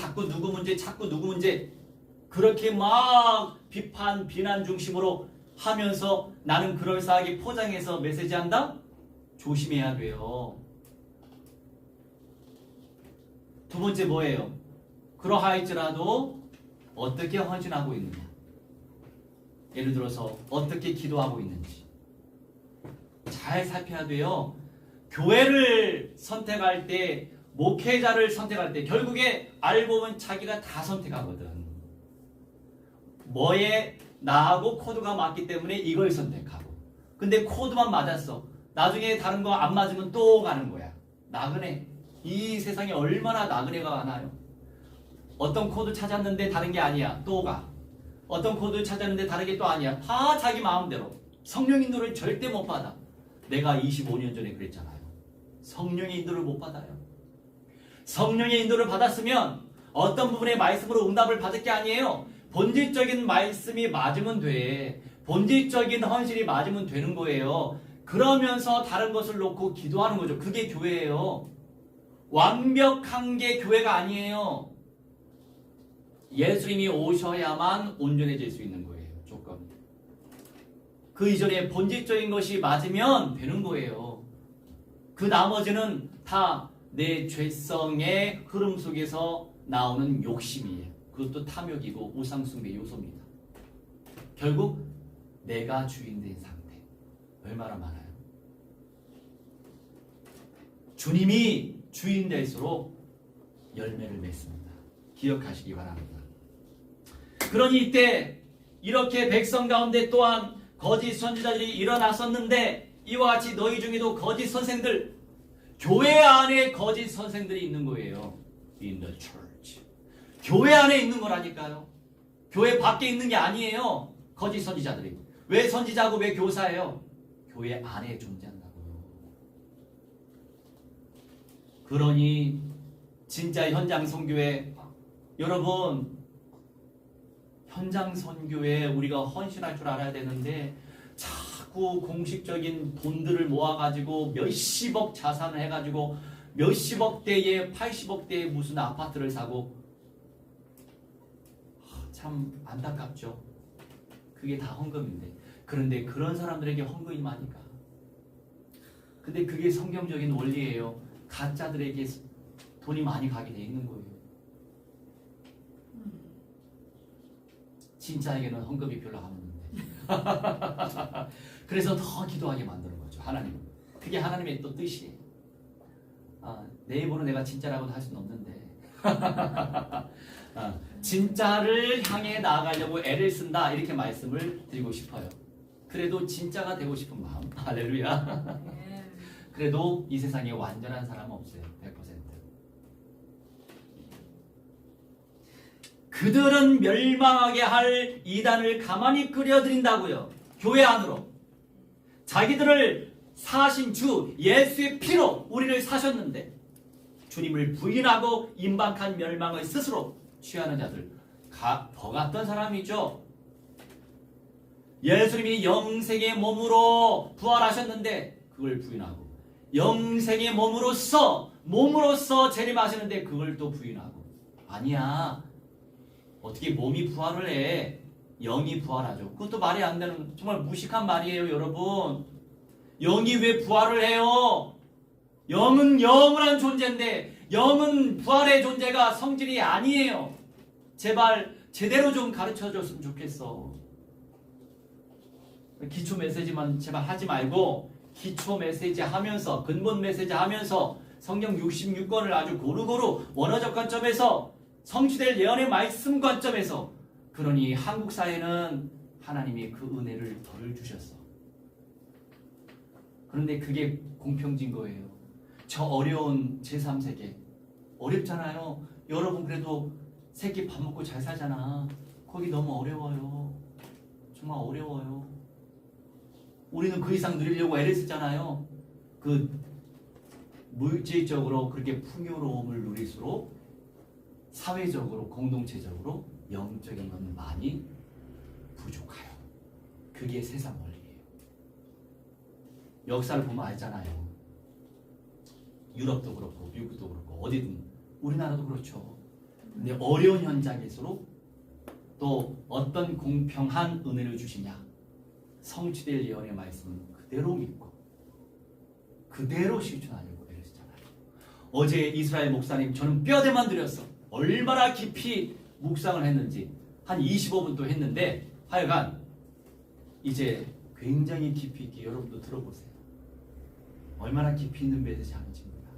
그렇게 막 비판, 비난 중심으로 하면서 나는 그럴싸하게 포장해서 메시지한다? 조심해야 돼요. 두 번째 뭐예요? 그러할지라도 어떻게 헌신하고 있느냐. 예를 들어서 어떻게 기도하고 있는지 잘 살펴야 돼요. 교회를 선택할 때, 목회자를 선택할 때 결국에 알고 보면 자기가 다 선택하거든. 뭐에 나하고 코드가 맞기 때문에 이걸 선택하고, 근데 코드만 맞았어. 나중에 다른 거 안 맞으면 또 가는 거야. 나그네. 이 세상에 얼마나 나그네가 많아요. 어떤 코드 찾았는데 다른 게 아니야. 또 가. 어떤 코드 찾았는데 다른 게 또 아니야. 다 자기 마음대로. 성령 인도를 절대 못 받아. 내가 25년 전에 그랬잖아요. 성령의 인도를 못 받아요. 성령의 인도를 받았으면 어떤 부분의 말씀으로 응답을 받을 게 아니에요. 본질적인 말씀이 맞으면 돼. 본질적인 헌신이 맞으면 되는 거예요. 그러면서 다른 것을 놓고 기도하는 거죠. 그게 교회예요. 완벽한 게 교회가 아니에요. 예수님이 오셔야만 온전해질 수 있는 거예요. 조건. 그 이전에 본질적인 것이 맞으면 되는 거예요. 그 나머지는 다 내 죄성의 흐름 속에서 나오는 욕심이에요. 그것도 탐욕이고 우상숭배 요소입니다. 결국 내가 주인된 상태. 얼마나 많아요. 주님이 주인 될수록 열매를 맺습니다. 기억하시기 바랍니다. 그러니 이때 이렇게 백성 가운데 또한 거짓 선지자들이 일어났었는데 이와 같이 너희 중에도 거짓 선생들, 교회 안에 거짓 선생들이 있는 거예요. In the church. 교회 안에 있는 거라니까요. 교회 밖에 있는 게 아니에요. 거짓 선지자들이. 왜 선지자고 왜 교사예요? 교회 안에 존재한다고요. 그러니 진짜 현장 선교회, 여러분 현장 선교에 우리가 헌신할 줄 알아야 되는데 자꾸 공식적인 돈들을 모아가지고 몇십억 자산을 해가지고 몇십억대에 80억대에 무슨 아파트를 사고, 참 안타깝죠. 그게 다 헌금인데. 그런데 그런 사람들에게 헌금이 많이 가. 근데 그게 성경적인 원리예요. 가짜들에게 돈이 많이 가게 돼 있는 거예요. 진짜에게는 헌금이 별로 안 오는데. 그래서 더 기도하게 만드는 거죠. 하나님은. 그게 하나님의 또 뜻이에요. 내 입으로 내가 진짜라고도 할 수는 없는데 진짜를 향해 나아가려고 애를 쓴다, 이렇게 말씀을 드리고 싶어요. 그래도 진짜가 되고 싶은 마음. 할렐루야. 그래도 이 세상에 완전한 사람은 없어요. 100%. 그들은 멸망하게 할 이단을 가만히 끌어들인다고요. 교회 안으로. 자기들을 사신 주 예수의 피로 우리를 사셨는데 주님을 부인하고 임박한 멸망을 스스로 취하는 자들, 더 같던 사람이죠. 예수님이 영생의 몸으로 부활하셨는데 그걸 부인하고, 영생의 몸으로서 재림하시는데 그걸 또 부인하고. 아니야, 어떻게 몸이 부활을 해? 영이 부활하죠. 그것도 말이 안 되는 정말 무식한 말이에요, 여러분. 영이 왜 부활을 해요? 영은 영원한 존재인데 영은 부활의 존재가 성질이 아니에요. 제발 제대로 좀 가르쳐줬으면 좋겠어. 기초 메시지만 제발 하지 말고 기초 메시지 하면서, 근본 메시지 하면서 성경 66권을 아주 고루고루 원어적 관점에서 성취될 예언의 말씀 관점에서. 그러니 한국 사회는 하나님이 그 은혜를 덜 주셨어. 그런데 그게 공평진 거예요. 저 어려운 제3세계 어렵잖아요. 여러분 그래도 새끼 밥 먹고 잘 살잖아. 거기 너무 어려워요. 정말 어려워요. 우리는 그 이상 누리려고 애를 쓰잖아요. 그 물질적으로 그렇게 풍요로움을 누릴수록 사회적으로 공동체적으로 영적인 건 많이 부족해요. 그게 세상 원리예요. 역사를 보면 알잖아요. 유럽도 그렇고 미국도 그렇고 어디든 우리나라도 그렇죠. 근데 어려운 현장일수록 또 어떤 공평한 은혜를 주시냐, 성취될 예언의 말씀은 그대로 믿고 그대로 실천하려고 애를 쓰잖아요. 어제 이스라엘 목사님 저는 뼈대만 드렸어. 얼마나 깊이 묵상을 했는지 한 25분 또 했는데 하여간 이제 굉장히 깊이 있게 여러분도 들어보세요. 얼마나 깊이 있는 메시지인지 몰라.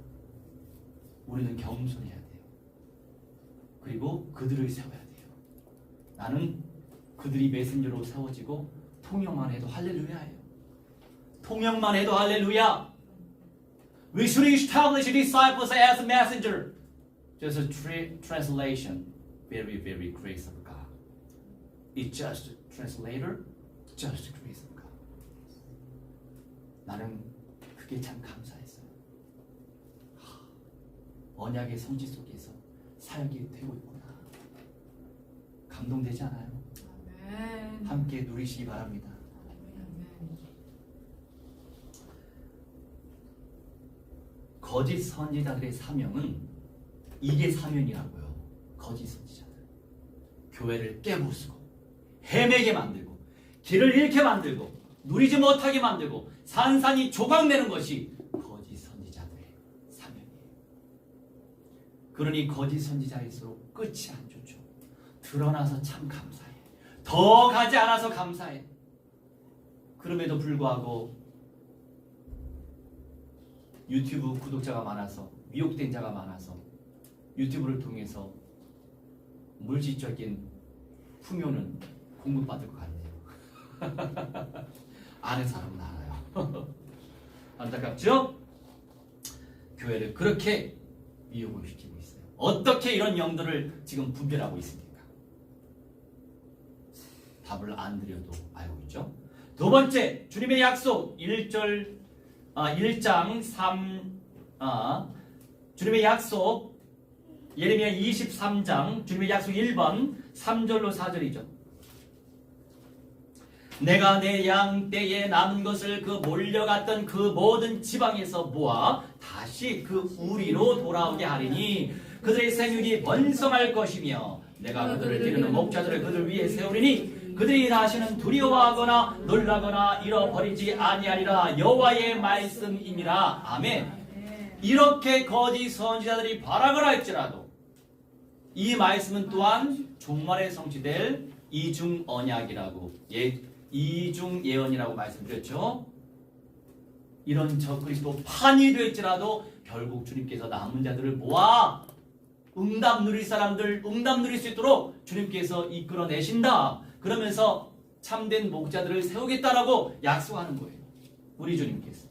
우리는 겸손해야 돼요. 그리고 그들을 세워야 돼요. 나는 그들이 메신저로 세워지고 통역만 해도 할렐루야예요. 통역만 해도 할렐루야. We should establish disciples as a messenger. Just a translation. Very, very grace of God. It's just a translator. Just grace of God. 나는 그게 참 감사했어요. 언약의 성지 속에서 사역이 되고 있구나. 감동되지 않아요? 아멘. 함께 누리시기 바랍니다. 아멘. 거짓 선지자들의 사명은 이게 사명이라고요. 거짓 선지자들. 교회를 깨부수고 헤매게 만들고 길을 잃게 만들고 누리지 못하게 만들고 산산이 조각내는 것이 거짓 선지자들의 사명이에요. 그러니 거짓 선지자일수록 끝이 안 좋죠. 드러나서 참 감사해. 더 가지 않아서 감사해. 그럼에도 불구하고 유튜브 구독자가 많아서 미혹된 자가 많아서 유튜브를 통해서 물질적인 풍요는 공급받을 것 같네요. 아는 사람은 알아요. 안타깝죠? 교회를 그렇게 미혹을 시키고 있어요. 어떻게 이런 영들을 지금 분별하고 있습니까? 답을 안 드려도 알고 있죠. 두 번째, 주님의 약속 1장 3 주님의 약속 예레미야 23장 주님의 약속 1번 3절로 4절이죠. 내가 내 양 떼에 남은 것을 그 몰려갔던 그 모든 지방에서 모아 다시 그 우리로 돌아오게 하리니 그들의 생육이 번성할 것이며 내가 그들을 기르는 목자들을 그들 위에 세우리니 그들이 다시는 두려워하거나 놀라거나 잃어버리지 아니하리라. 여호와의 말씀이니라. 아멘. 이렇게 거짓 선지자들이 발악을 할지라도 이 말씀은 또한 종말에 성취될 이중 언약이라고 이중 예언이라고 말씀드렸죠. 이런 적그리스도 판이 될지라도 결국 주님께서 남은 자들을 모아 응답 누릴 사람들 응답 누릴 수 있도록 주님께서 이끌어내신다. 그러면서 참된 목자들을 세우겠다라고 약속하는 거예요. 우리 주님께서.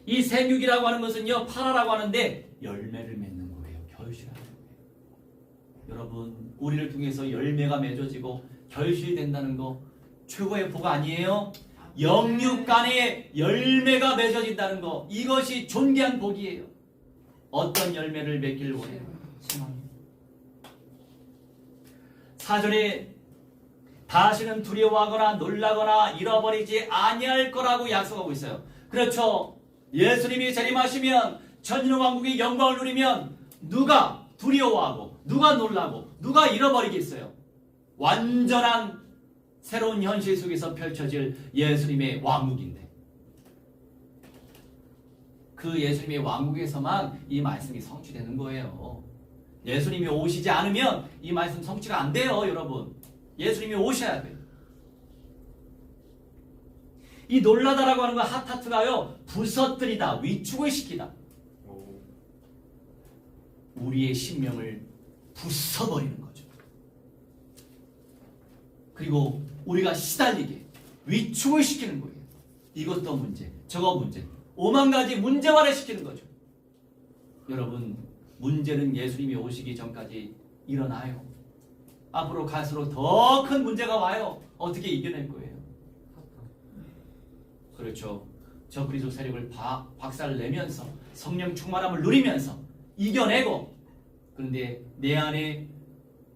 이 생육이라고 하는 것은요, 파라라고 하는데 열매를 맺는 거예요. 결실하는 거예요. 여러분, 우리를 통해서 열매가 맺어지고 결실된다는 거 최고의 복 아니에요? 영육간에 열매가 맺어진다는 거, 이것이 존귀한 복이에요. 어떤 열매를 맺길 원해요? 소망이에요. 4절에 다시는 두려워하거나 놀라거나 잃어버리지 아니할 거라고 약속하고 있어요. 그렇죠. 예수님이 재림하시면 천년 왕국의 영광을 누리면 누가 두려워하고 누가 놀라고 누가 잃어버리겠어요? 완전한 새로운 현실 속에서 펼쳐질 예수님의 왕국인데 그 예수님의 왕국에서만 이 말씀이 성취되는 거예요. 예수님이 오시지 않으면 이 말씀 성취가 안 돼요, 여러분. 예수님이 오셔야 돼요. 이 놀라다라고 하는 거 하타트가요, 부서뜨리다, 위축을 시키다. 우리의 신명을 부숴버리는 거죠. 그리고 우리가 시달리게 위축을 시키는 거예요. 이것도 문제, 저거 문제, 오만 가지 문제화를 시키는 거죠. 여러분, 문제는 예수님이 오시기 전까지 일어나요. 앞으로 갈수록 더 큰 문제가 와요. 어떻게 이겨낼 거예요? 그렇죠. 저 그리스도 세력을 박살내면서 성령 충만함을 누리면서 이겨내고, 그런데 내 안에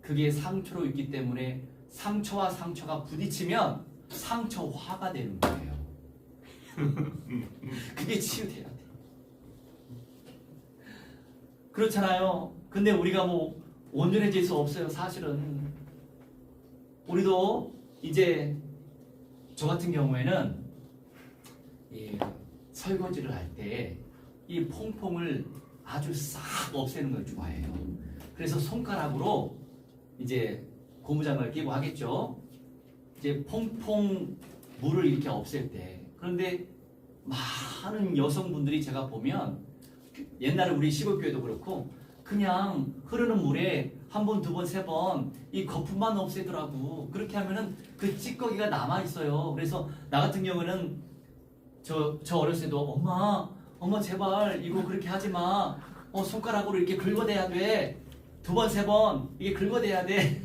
그게 상처로 있기 때문에 상처와 상처가 부딪히면 상처화가 되는 거예요. 그게 치유돼야 돼. 그렇잖아요. 근데 우리가 뭐 온전해질 수 없어요. 사실은 우리도 이제 저 같은 경우에는 이 설거지를 할 때 이 퐁퐁을 아주 싹 없애는 걸 좋아해요. 그래서 손가락으로 이제 고무장갑을 끼고 하겠죠. 이제 퐁퐁 물을 이렇게 없앨 때, 그런데 많은 여성분들이 제가 보면 옛날에 우리 시골교회도 그렇고 그냥 흐르는 물에 한 번, 두 번, 세 번 이 거품만 없애더라고. 그렇게 하면은 그 찌꺼기가 남아 있어요. 그래서 나 같은 경우는 저 어렸을 때도 엄마 제발 이거 그렇게 하지 마. 손가락으로 이렇게 긁어대야 돼. 두 번, 세 번 이게 긁어대야 돼.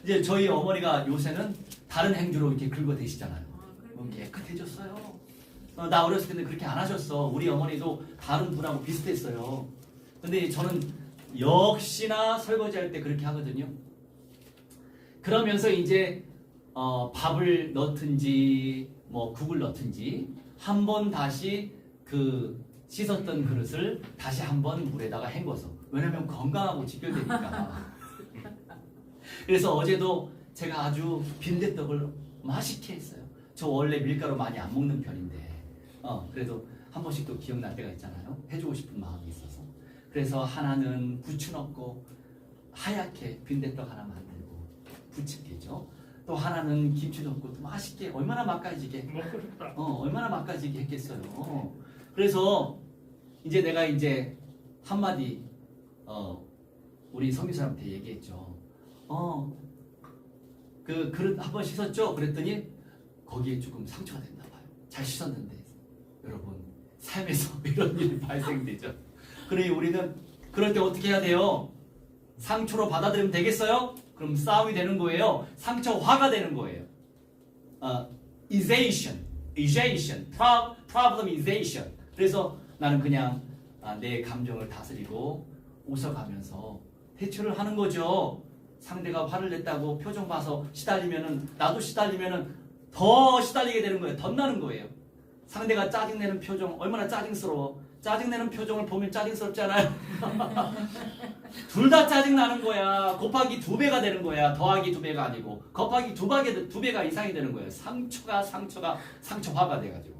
이제 저희 어머니가 요새는 다른 행주로 이렇게 긁어대시잖아요. 깨끗해졌어요. 나 어렸을 때는 그렇게 안 하셨어. 우리 어머니도 다른 분하고 비슷했어요. 근데 저는 역시나 설거지할 때 그렇게 하거든요. 그러면서 이제 밥을 넣든지 뭐 국을 넣든지 한 번 다시 그 씻었던 그릇을 다시 한 번 물에다가 헹궈서, 왜냐면 건강하고 직결되니까. 그래서 어제도 제가 아주 빈대떡을 맛있게 했어요. 저 원래 밀가루 많이 안 먹는 편인데 그래도 한 번씩 또 기억날 때가 있잖아요. 해주고 싶은 마음이 있어서. 그래서 하나는 부추 넣고 하얗게 빈대떡 하나 만들고 부침개죠. 또 하나는 김치 넣고 또 맛있게, 얼마나 맛까지게 먹고 싶다. 얼마나 맛까지게 했겠어요. 그래서 이제 내가 이제 한마디 우리 성교사한테 얘기했죠. 그 그릇 한 번 씻었죠? 그랬더니 거기에 조금 상처가 됐나 봐요. 잘 씻었는데. 여러분, 삶에서 이런 일이 발생되죠. 그러니 우리는 그럴 때 어떻게 해야 돼요? 상처로 받아들이면 되겠어요? 그럼 싸움이 되는 거예요. 상처화가 되는 거예요. problemization. 그래서 나는 그냥 내 감정을 다스리고 웃어가면서 대처를 하는 거죠. 상대가 화를 냈다고 표정 봐서 시달리면은, 나도 시달리면은 더 시달리게 되는 거예요. 덧나는 거예요. 상대가 짜증내는 표정, 얼마나 짜증스러워. 짜증내는 표정을 보면 짜증스럽잖아요. 둘 다 짜증나는 거야. 곱하기 2배가 되는 거야. 더하기 2배가 아니고 곱하기 2배가 이상이 되는 거예요. 상처화가 돼가지고.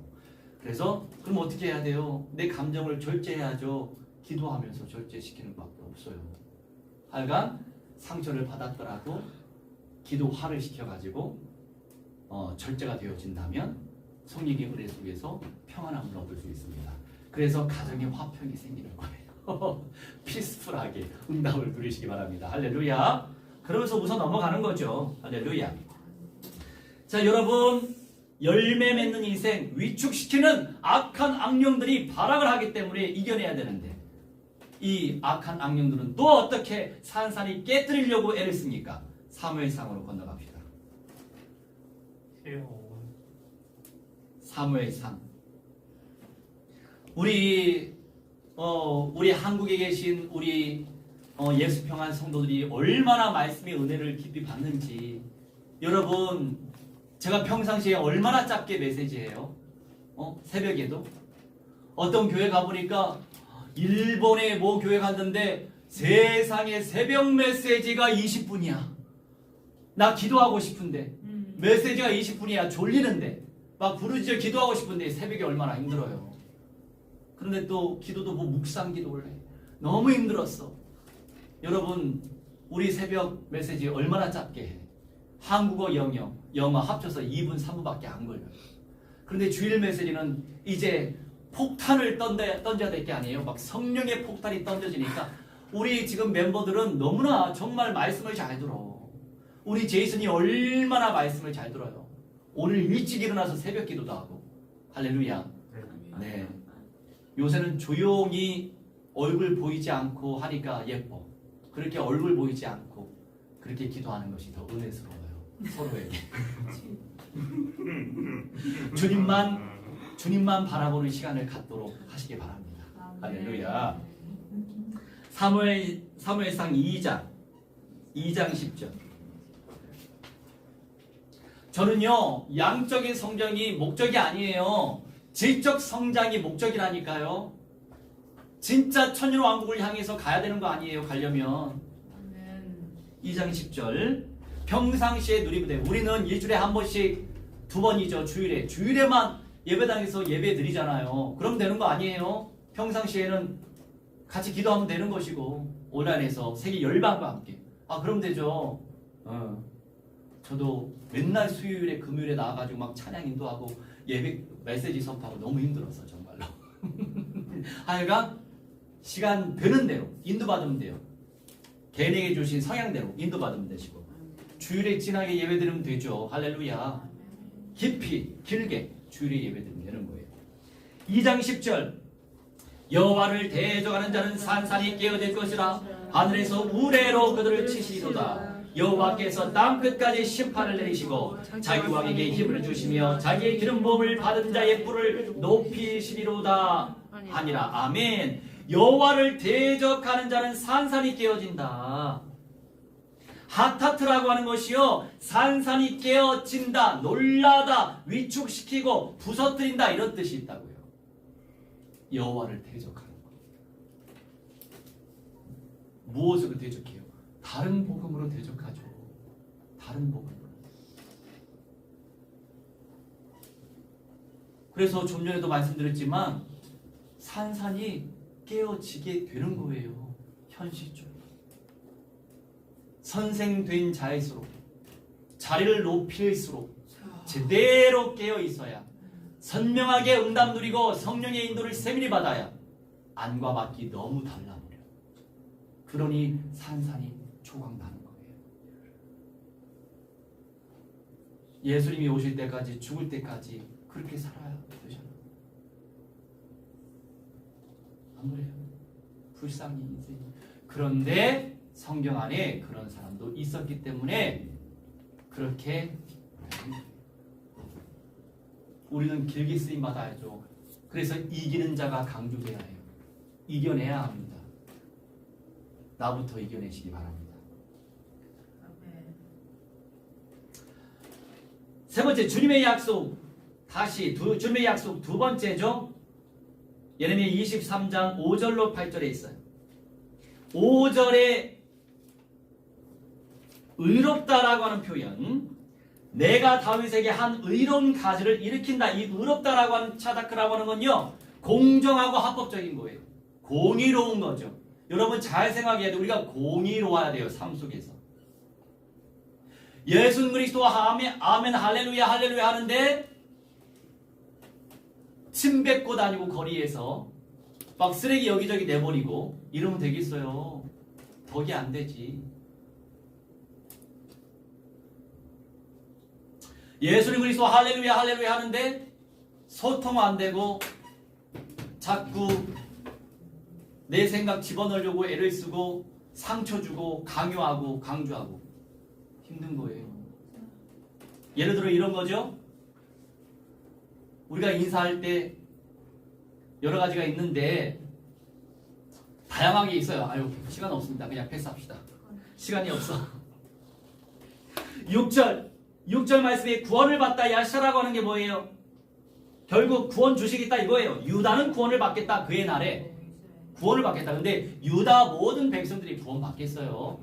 그래서 그럼 어떻게 해야 돼요? 내 감정을 절제해야죠. 기도하면서 절제시키는 것밖에 없어요. 하여간 상처를 받았더라도 기도화를 시켜가지고 절제가 되어진다면 성령의 은혜 속에서 평안함을 얻을 수 있습니다. 그래서 가정에 화평이 생기는 거예요. 피스풀하게 응답을 누리시기 바랍니다. 할렐루야. 그러면서 우선 넘어가는 거죠. 할렐루야. 자, 여러분, 열매 맺는 인생, 위축시키는 악한 악령들이 발악을 하기 때문에 이겨내야 되는데, 이 악한 악령들은 또 어떻게 산산이 깨뜨리려고 애를 씁니까? 사무엘상으로 건너갑시다. 사무엘상. 우리 한국에 계신 우리 예수평안 성도들이 얼마나 말씀의 은혜를 깊이 받는지. 여러분, 제가 평상시에 얼마나 짧게 메시지해요. 새벽에도 어떤 교회 가보니까 일본의 모 교회 갔는데 세상에 새벽 메시지가 20분이야. 나 기도하고 싶은데 메시지가 20분이야. 졸리는데 막 부르짖어 기도하고 싶은데 새벽에 얼마나 힘들어요. 그런데 또 기도도 뭐 묵상 기도를 해. 너무 힘들었어. 여러분, 우리 새벽 메시지 얼마나 짧게 해. 한국어, 영어 합쳐서 2분, 3분밖에 안 걸려요. 그런데 주일 메시지는 이제 폭탄을 던져야 될 게 아니에요. 막 성령의 폭탄이 던져지니까 우리 지금 멤버들은 너무나 정말 말씀을 잘 들어. 우리 제이슨이 얼마나 말씀을 잘 들어요. 오늘 일찍 일어나서 새벽 기도도 하고. 할렐루야. 네. 요새는 조용히 얼굴 보이지 않고 하니까 예뻐. 그렇게 얼굴 보이지 않고 그렇게 기도하는 것이 더 은혜스러워요. 서로에게. 주님만 바라보는 시간을 갖도록 하시기 바랍니다. 할렐루야. 사무엘상 2장 10절. 저는요, 양적인 성장이 목적이 아니에요. 질적 성장이 목적이라니까요. 진짜 천년왕국을 향해서 가야 되는 거 아니에요, 가려면. 2장 10절. 평상시에 누리부대. 우리는 일주일에 한 번씩, 2번이죠, 주일에만 예배당에서 예배 드리잖아요. 그럼 되는 거 아니에요. 평상시에는 같이 기도하면 되는 것이고, 온라인에서 세계 열방과 함께. 그럼 되죠. 저도 맨날 수요일에 금요일에 나와가지고 막 찬양 인도하고 예배 메시지 선포하고 너무 힘들었어, 정말로. 하여간 시간 되는 대로 인도받으면 돼요. 개인에게 주신 성향대로 인도받으면 되시고, 주일에 진하게 예배드리면 되죠. 할렐루야. 깊이 길게 주일에 예배드리면 되는 거예요. 2장 10절. 여호와를 대적하는 자는 산산이 깨어질 것이라. 하늘에서 우레로 그들을 치시리로다. 여호와께서 땅끝까지 심판을 내리시고 자기 왕에게 힘을 주시며 자기의 기름 부음을 받은 자의 뿔을 높이시리로다 하니라. 아멘. 여호와를 대적하는 자는 산산이 깨어진다. 하타트라고 하는 것이요, 산산이 깨어진다, 놀라다, 위축시키고 부서뜨린다, 이런 뜻이 있다고요. 여호와를 대적하는 것. 무엇으로 대적해요? 다른 복음으로 대적하죠. 다른 복음으로. 그래서 좀 전에도 말씀드렸지만 산산이 깨어지게 되는 거예요. 현실적으로. 선생된 자일수록, 자리를 높일수록 제대로 깨어 있어야, 선명하게 응답 누리고 성령의 인도를 세밀히 받아야 안과 밖이 너무 달라버려. 그러니 산산이 초강나는 거예요. 예수님이 오실 때까지, 죽을 때까지 그렇게 살아야 되잖아요. 안 그래요? 불쌍히 인생. 그런데 성경 안에 그런 사람도 있었기 때문에 그렇게 우리는 길게 쓰임 받아야죠. 그래서 이기는 자가 강조돼야 해요. 이겨내야 합니다. 나부터 이겨내시기 바랍니다. 세 번째, 주님의 약속. 주님의 약속 두 번째죠. 예레미야 23장 5절로 8절에 있어요. 5절에 의롭다라고 하는 표현, 내가 다윗에게 한 의로운 가지를 일으킨다. 이 의롭다라고 하는 차다크라고 하는 건요, 공정하고 합법적인 거예요. 공의로운 거죠. 여러분 잘 생각해야 돼요. 우리가 공의로워야 돼요, 삶 속에서. 예수 그리스도 아멘, 아멘, 할렐루야, 할렐루야 하는데 침 뱉고 다니고 거리에서 막 쓰레기 여기저기 내버리고 이러면 되겠어요? 덕이 안 되지. 예수님 그리스도 할렐루야, 할렐루야 하는데 소통 안 되고 자꾸 내 생각 집어넣으려고 애를 쓰고 상처 주고 강요하고 강조하고 힘든 거예요. 예를 들어 이런 거죠. 우리가 인사할 때 여러 가지가 있는데 다양하게 있어요. 아유, 시간 없습니다. 그냥 패스합시다. 시간이 없어. 6절 말씀에 구원을 받다 야샤라고 하는 게 뭐예요? 결국 구원 주시겠다 이거예요. 유다는 구원을 받겠다. 그의 날에 구원을 받겠다. 근데 유다 모든 백성들이 구원 받겠어요?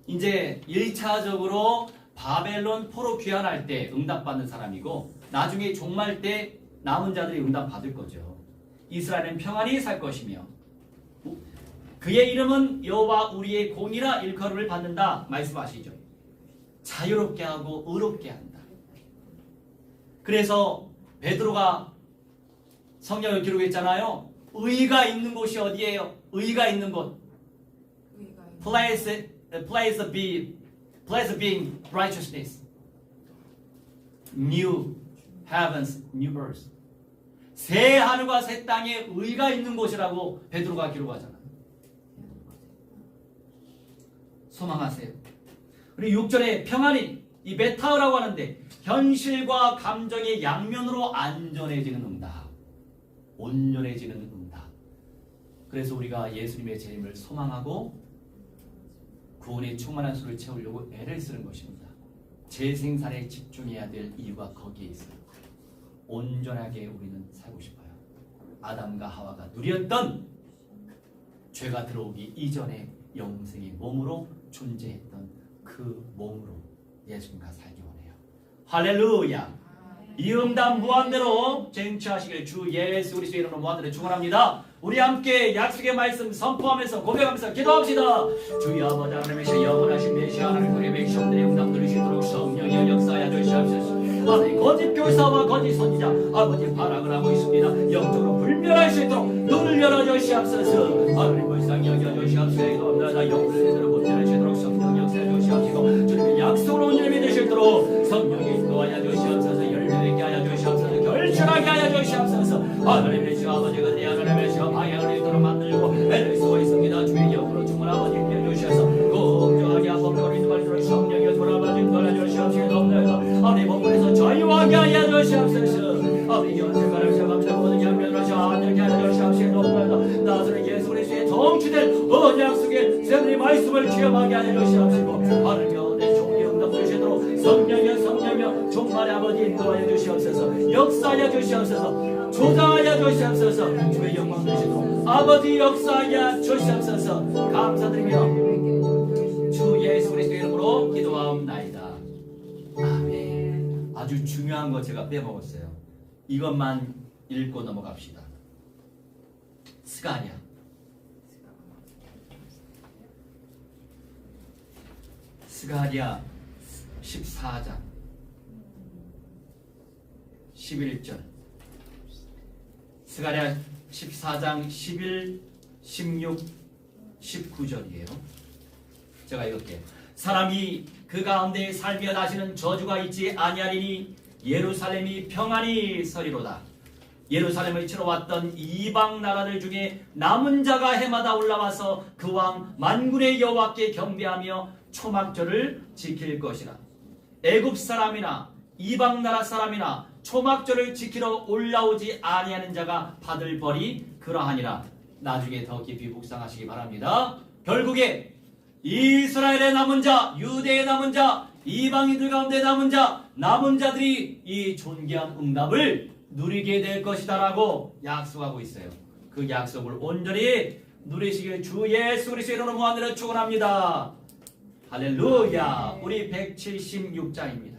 이제 1차적으로 바벨론 포로 귀환할 때 응답받는 사람이고, 나중에 종말 때 남은 자들이 응답받을 거죠. 이스라엘은 평안히 살 것이며 그의 이름은 여호와 우리의 공이라 일컬음을 받는다 말씀하시죠. 자유롭게 하고 의롭게 한다. 그래서 베드로가 성경을 기록했잖아요. 의가 있는 곳이 어디예요? 의가 있는 곳. 플레이스 place of being righteousness. New heavens, new earth. 새 하늘과 새 땅에 의가 있는 곳이라고 베드로가 기록하잖아요. 소망하세요. 우리 6절에 평안이 이 메타어라고 하는데 현실과 감정의 양면으로 안전해지는 응답, 온전해지는 응답. 그래서 우리가 예수님의 재림을 소망하고 구원의 충만한 수를 채우려고 애를 쓰는 것입니다. 재생산에 집중해야 될 이유가 거기에 있어요. 온전하게 우리는 살고 싶어요. 아담과 하와가 누렸던 죄가 들어오기 이전에 영생의 몸으로 존재했던 그 몸으로 예수님과 살기 원해요. 할렐루야. 이 응답 무한대로 쟁취하시길 주 예수 그리스도의 이름으로 무한대로 축원합니다. 우리 함께 약속의 말씀 선포하면서 고백하면서 기도합시다. 주여 아버지 하나님의 영원하신 메시아 하나님 우리의 백성들의 응답 들으시도록 성령의 역사하여 주시옵소서. 아버지 거짓 교사와 거짓 선지자 아버지 발악을 하고 있습니다. 영적으로 불멸할 수 있도록 눈을 열어주시옵소서. 하나님 불쌍히 여겨주시옵소서. 기도합니다. 영을 제대로 분별할 수 있도록 성령 역사해 주시옵시고 주님의 약속으로 온전히 믿을 수 있도록 성령의 인도하여 주시옵소서. 열매맺게 하여 주시옵소서. 결실하게 하여 주시옵소서. 하나님의 주 아버지가 내 하나님의 주 방향을 있도록 만들고 애를 쓰고 있습니다. 주의 영으로 충만 아버지 힘내 주셔서 공정하게 범거리는 말씀을 성령의 돌아봐 인도하여 주시옵소서. 아버지 법문에서 자유하게 하여 주시옵소서. 아버지 연세가를 시작합니다. 모든 양면으로 안전케 하여 주시옵소서. 나사렛 예수 그리스도의 정취된 언약 속에 세상의 말씀을 체험하게 하여 주시옵시고 하나님의 내 종의 응답 주시도록 성령여 종말의 아버지 인도하여 주시옵소서. 역사하여 주시옵소서. 조장하여 주시옵소서. 주의 영광 주시도록 아버지 역사하여 주시옵소서. 감사드리며 주 예수 그리스도의 이름으로 기도하옵나이다. 아멘. 아주 중요한 거 제가 빼먹었어요. 이것만 읽고 넘어갑시다. 스가랴 14장 11절 스가랴 14장 11, 16, 19절이에요. 제가 읽을게요. 사람이 그 가운데 살며 다시는 저주가 있지 아니하리니 예루살렘이 평안히 서리로다. 예루살렘을 치러 왔던 이방 나라들 중에 남은 자가 해마다 올라와서 그 왕 만군의 여호와께 경배하며 초막절을 지킬 것이라. 애굽 사람이나 이방 나라 사람이나 초막절을 지키러 올라오지 아니하는 자가 받을 벌이 그러하니라. 나중에 더 깊이 묵상하시기 바랍니다. 결국에 이스라엘의 남은 자, 유대의 남은 자, 이방인들 가운데 남은 자, 남은 자들이 이 존귀한 응답을 누리게 될 것이다 라고 약속하고 있어요. 그 약속을 온전히 누리시길 주 예수 그리스도의 이름으로 무한대로 축원합니다. 할렐루야. 우리 176장입니다.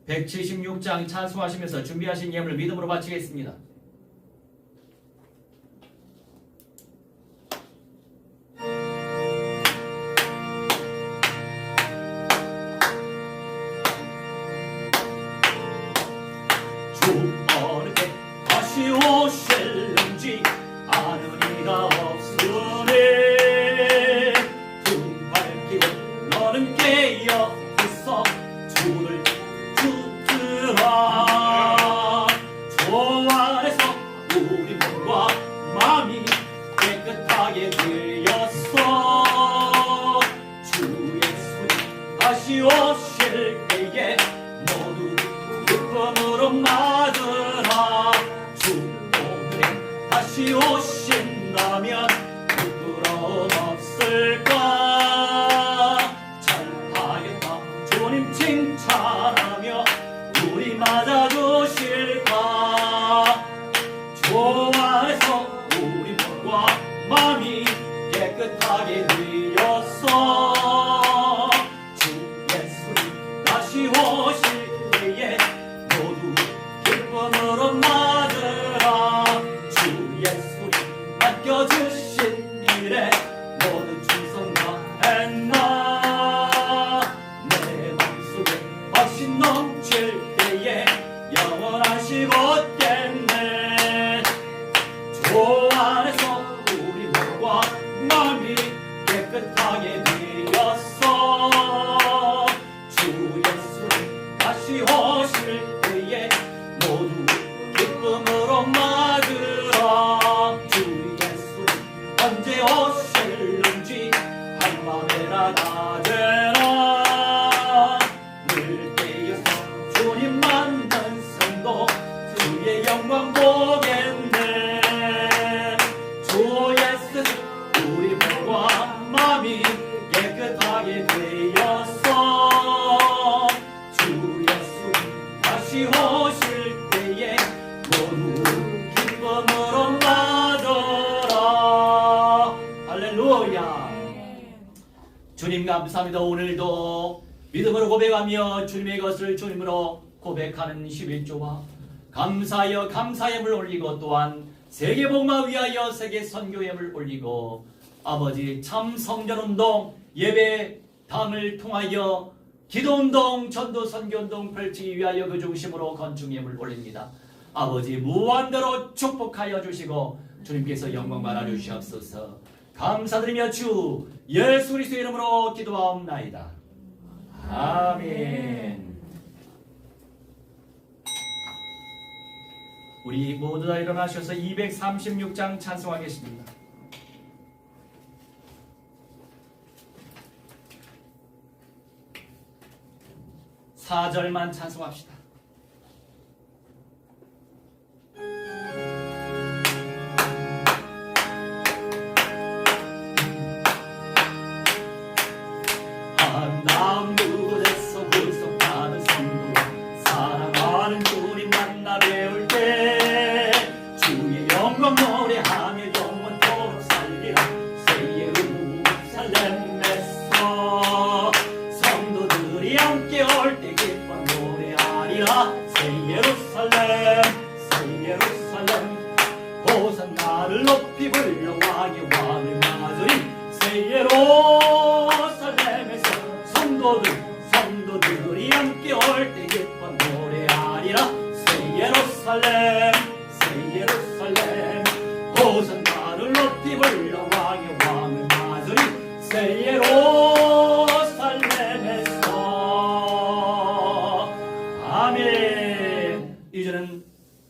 176장 찬송하시면서 준비하신 예물을 믿음으로 바치겠습니다. 주 어느 때 다시 오실는지 아는 이가 없으니 등 밝히고 너는 깨어 있어 주를 붙들어. 주 안에서 우리 몸과 마음이 깨끗하게 되었어. 주 예수님 다시 오실 때에 모두 기쁨으로 맞으라. 주 오늘에 다시 오신다면 부끄러움 없을까. 잘하였다 주님 칭찬하며 우리 맞아주실까. 주 안에서 우리 몸과 마음이 깨끗하게 되었어. 주 예수님 다시 낮에나 늘 깨어서 주님 만난 성도 주의 영광 보겠네. 주 예수 우리 몸과 마음이 깨끗하게 되었어. 주 예수 다시 오실 때에 모두 기쁨으로 맞아라. 할렐루야. 주님 감사합니다. 오늘도 믿음으로 고백하며 주님의 것을 주님으로 고백하는 11조와 감사하여 감사함을 올리고 또한 세계복음을 위하여 세계 선교함을 올리고 아버지 참 성전운동 예배당을 통하여 기도운동 전도 선교운동 펼치기 위하여 그 중심으로 건축함을 올립니다. 아버지 무한대로 축복하여 주시고 주님께서 영광 받아 주시옵소서. 감사드리며 주 예수 그리스도의 이름으로 기도하옵나이다. 아멘. 우리 모두 다 일어나셔서 236장 찬송하겠습니다. 4절만 찬송합시다. 한남무대에서 구속하는 성도 사랑하는 주님 만나 배울 때 주의 영광 노래하며 영원토록 살리라. 새 예루살렘에서 성도들이 함께 올 때 기뻐 노래하리라. 새 예루살렘 새 예루살렘 호산나를 높이 불러 왕의 왕을 맞으리. 새 예루살렘에서 성도들이 함께 올 때 기뻐 노래하리라. 새 예루살렘 새 예루살렘 호산나를 높이 불러 왕의 왕을 맞으리. 새 예루살렘에서 아멘. 이제는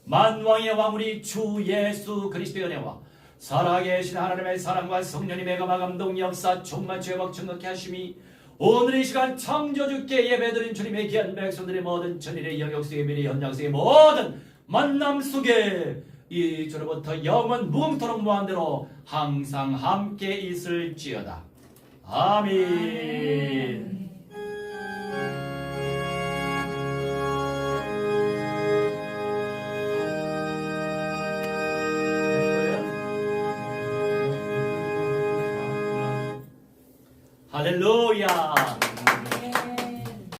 만왕의 왕 우리 주 예수 그리스도의 은혜와 살아계신 하나님의 사랑과 성령님의 감화 감동 역사充满 죄복 증거케 하심이 오늘 이 시간 창조주께 예배드린 주님의 귀한 백성들의 모든 전일의 영역수의 미래 현장수의 모든 만남 속에 이 주로부터 영원 무궁토록 무한대로 항상 함께 있을지어다. 아멘. 할렐루야.